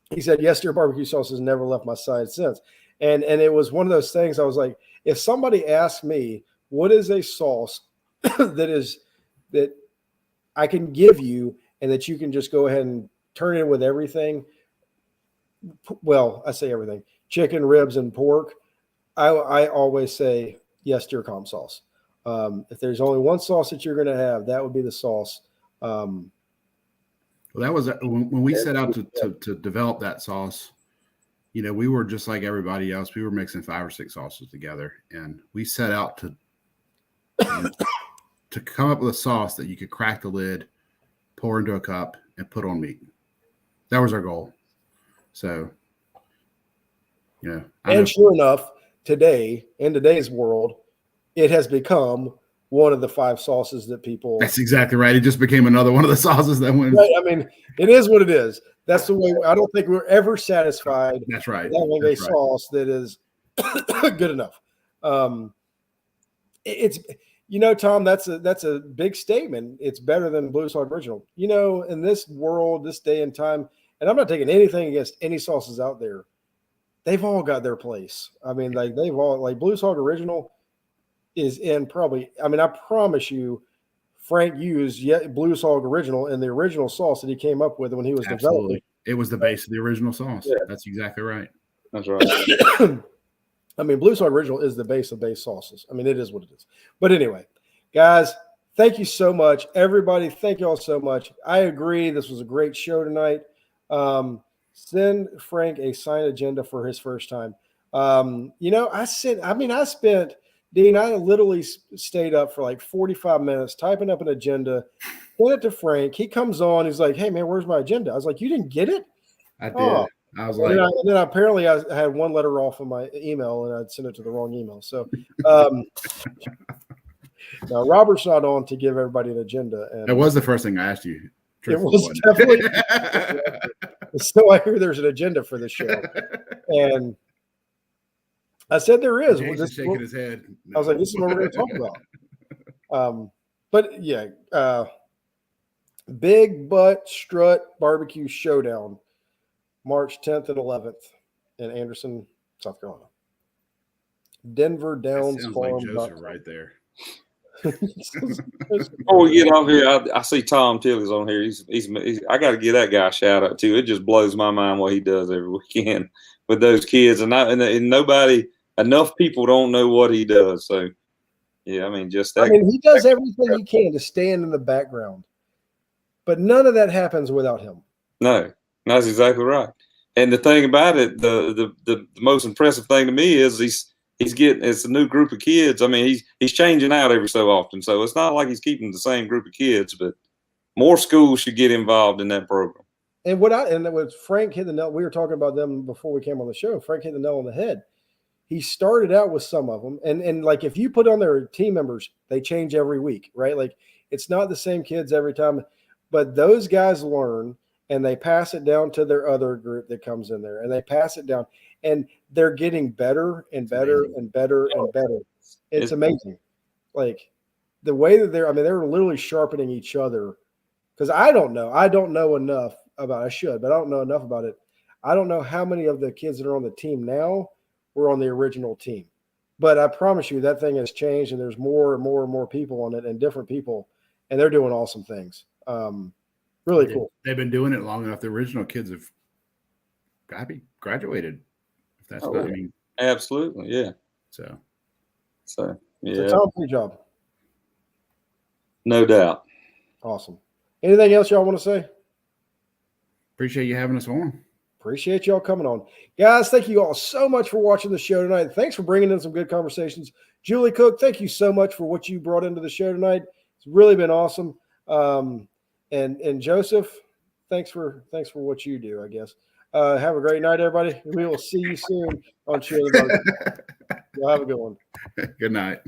he said Yester barbecue sauce has never left my side since. And it was one of those things. I was like, if somebody asked me, what is a sauce that I can give you and that you can just go ahead and turn in with everything. Well, I say everything, chicken, ribs, and pork. I always say yes to your comp sauce. If there's only one sauce that you're going to have, that would be the sauce. Well, that was when we set out to develop that sauce. You know, we were just like everybody else. We were mixing 5 or 6 sauces together, and we set out to come up with a sauce that you could crack the lid, pour into a cup, and put on meat. That was our goal. So, you know. And sure enough, today, in today's world, it has become one of the 5 sauces that people. That's exactly right. It just became another one of the sauces that went. Right. I mean, it is what it is. That's the way. I don't think we're ever satisfied. That's right. Having a sauce that is good enough. It's, you know, Tom, that's a big statement. It's better than Blues Hog Original. You know, in this world, this day and time, and I'm not taking anything against any sauces out there. They've all got their place. I mean, like they've all, like Blues Hog Original is in probably, I mean, I promise you, Frank used Blues Hog Original in the original sauce that he came up with when he was developing. It was the base of the original sauce. Yeah. That's exactly right. That's right. I mean, Blues Hog Original is the base of base sauces. I mean, it is what it is. But anyway, guys, thank you so much. Everybody, thank you all so much. I agree. This was a great show tonight. Send Frank a signed agenda for his first time. You know, I spent, Dean, I literally stayed up for like 45 minutes typing up an agenda, sent it to Frank. He comes on. He's like, hey, man, where's my agenda? I was like, you didn't get it? I did. Oh. I was like, and then apparently I had one letter off of my email and I'd sent it to the wrong email. So now Robert's not on to give everybody an agenda. And that was the first thing I asked you. It was definitely. So I hear there's an agenda for this show. And I said there is. Jason's shaking his head. No. I was like, this is what we're going to talk about. But yeah, Big Butt Strut Barbecue Showdown, March 10th and 11th in Anderson, South Carolina. Denver Downs sounds Farm. Like Joseph right there. Before we get off here, I see Tom Tilley's on here. He's I got to give that guy a shout out too. It just blows my mind what he does every weekend with those kids, and nobody, enough people don't know what he does. So yeah, I mean, just that. I mean, he does everything he can to stand in the background, but none of that happens without him. No, that's exactly right. And the thing about it, the most impressive thing to me is he's getting, it's a new group of kids. I mean, he's changing out every so often. So it's not like he's keeping the same group of kids, but more schools should get involved in that program. And what Frank hit the nail, we were talking about them before we came on the show. Frank hit the nail on the head. He started out with some of them. And like, if you put on their team members, they change every week, right? Like, it's not the same kids every time, but those guys learn and they pass it down to their other group that comes in there, and they pass it down. And they're getting better and better and better and better. It's amazing. Like the way that they're literally sharpening each other. Because I don't know enough about, I should, but I don't know enough about it. I don't know how many of the kids that are on the team now were on the original team. But I promise you that thing has changed, and there's more and more and more people on it, and different people, and they're doing awesome things. Really cool. They've been doing it long enough. The original kids have happy graduated. If that's Oh, not, yeah. I mean, Absolutely, yeah. so Yeah, So Tom, great job. no doubt. Awesome. Anything else y'all want to say? appreciate you having us on. Appreciate y'all coming on. Guys, thank you all so much for watching the show tonight. Thanks for bringing in some good conversations. Julie Cook, thank you so much for what you brought into the show tonight. It's really been awesome. And Joseph, thanks for what you do, I guess. Have a great night, everybody. We will see you soon on Chewin the BBQ. Y'all have a good one. Good night.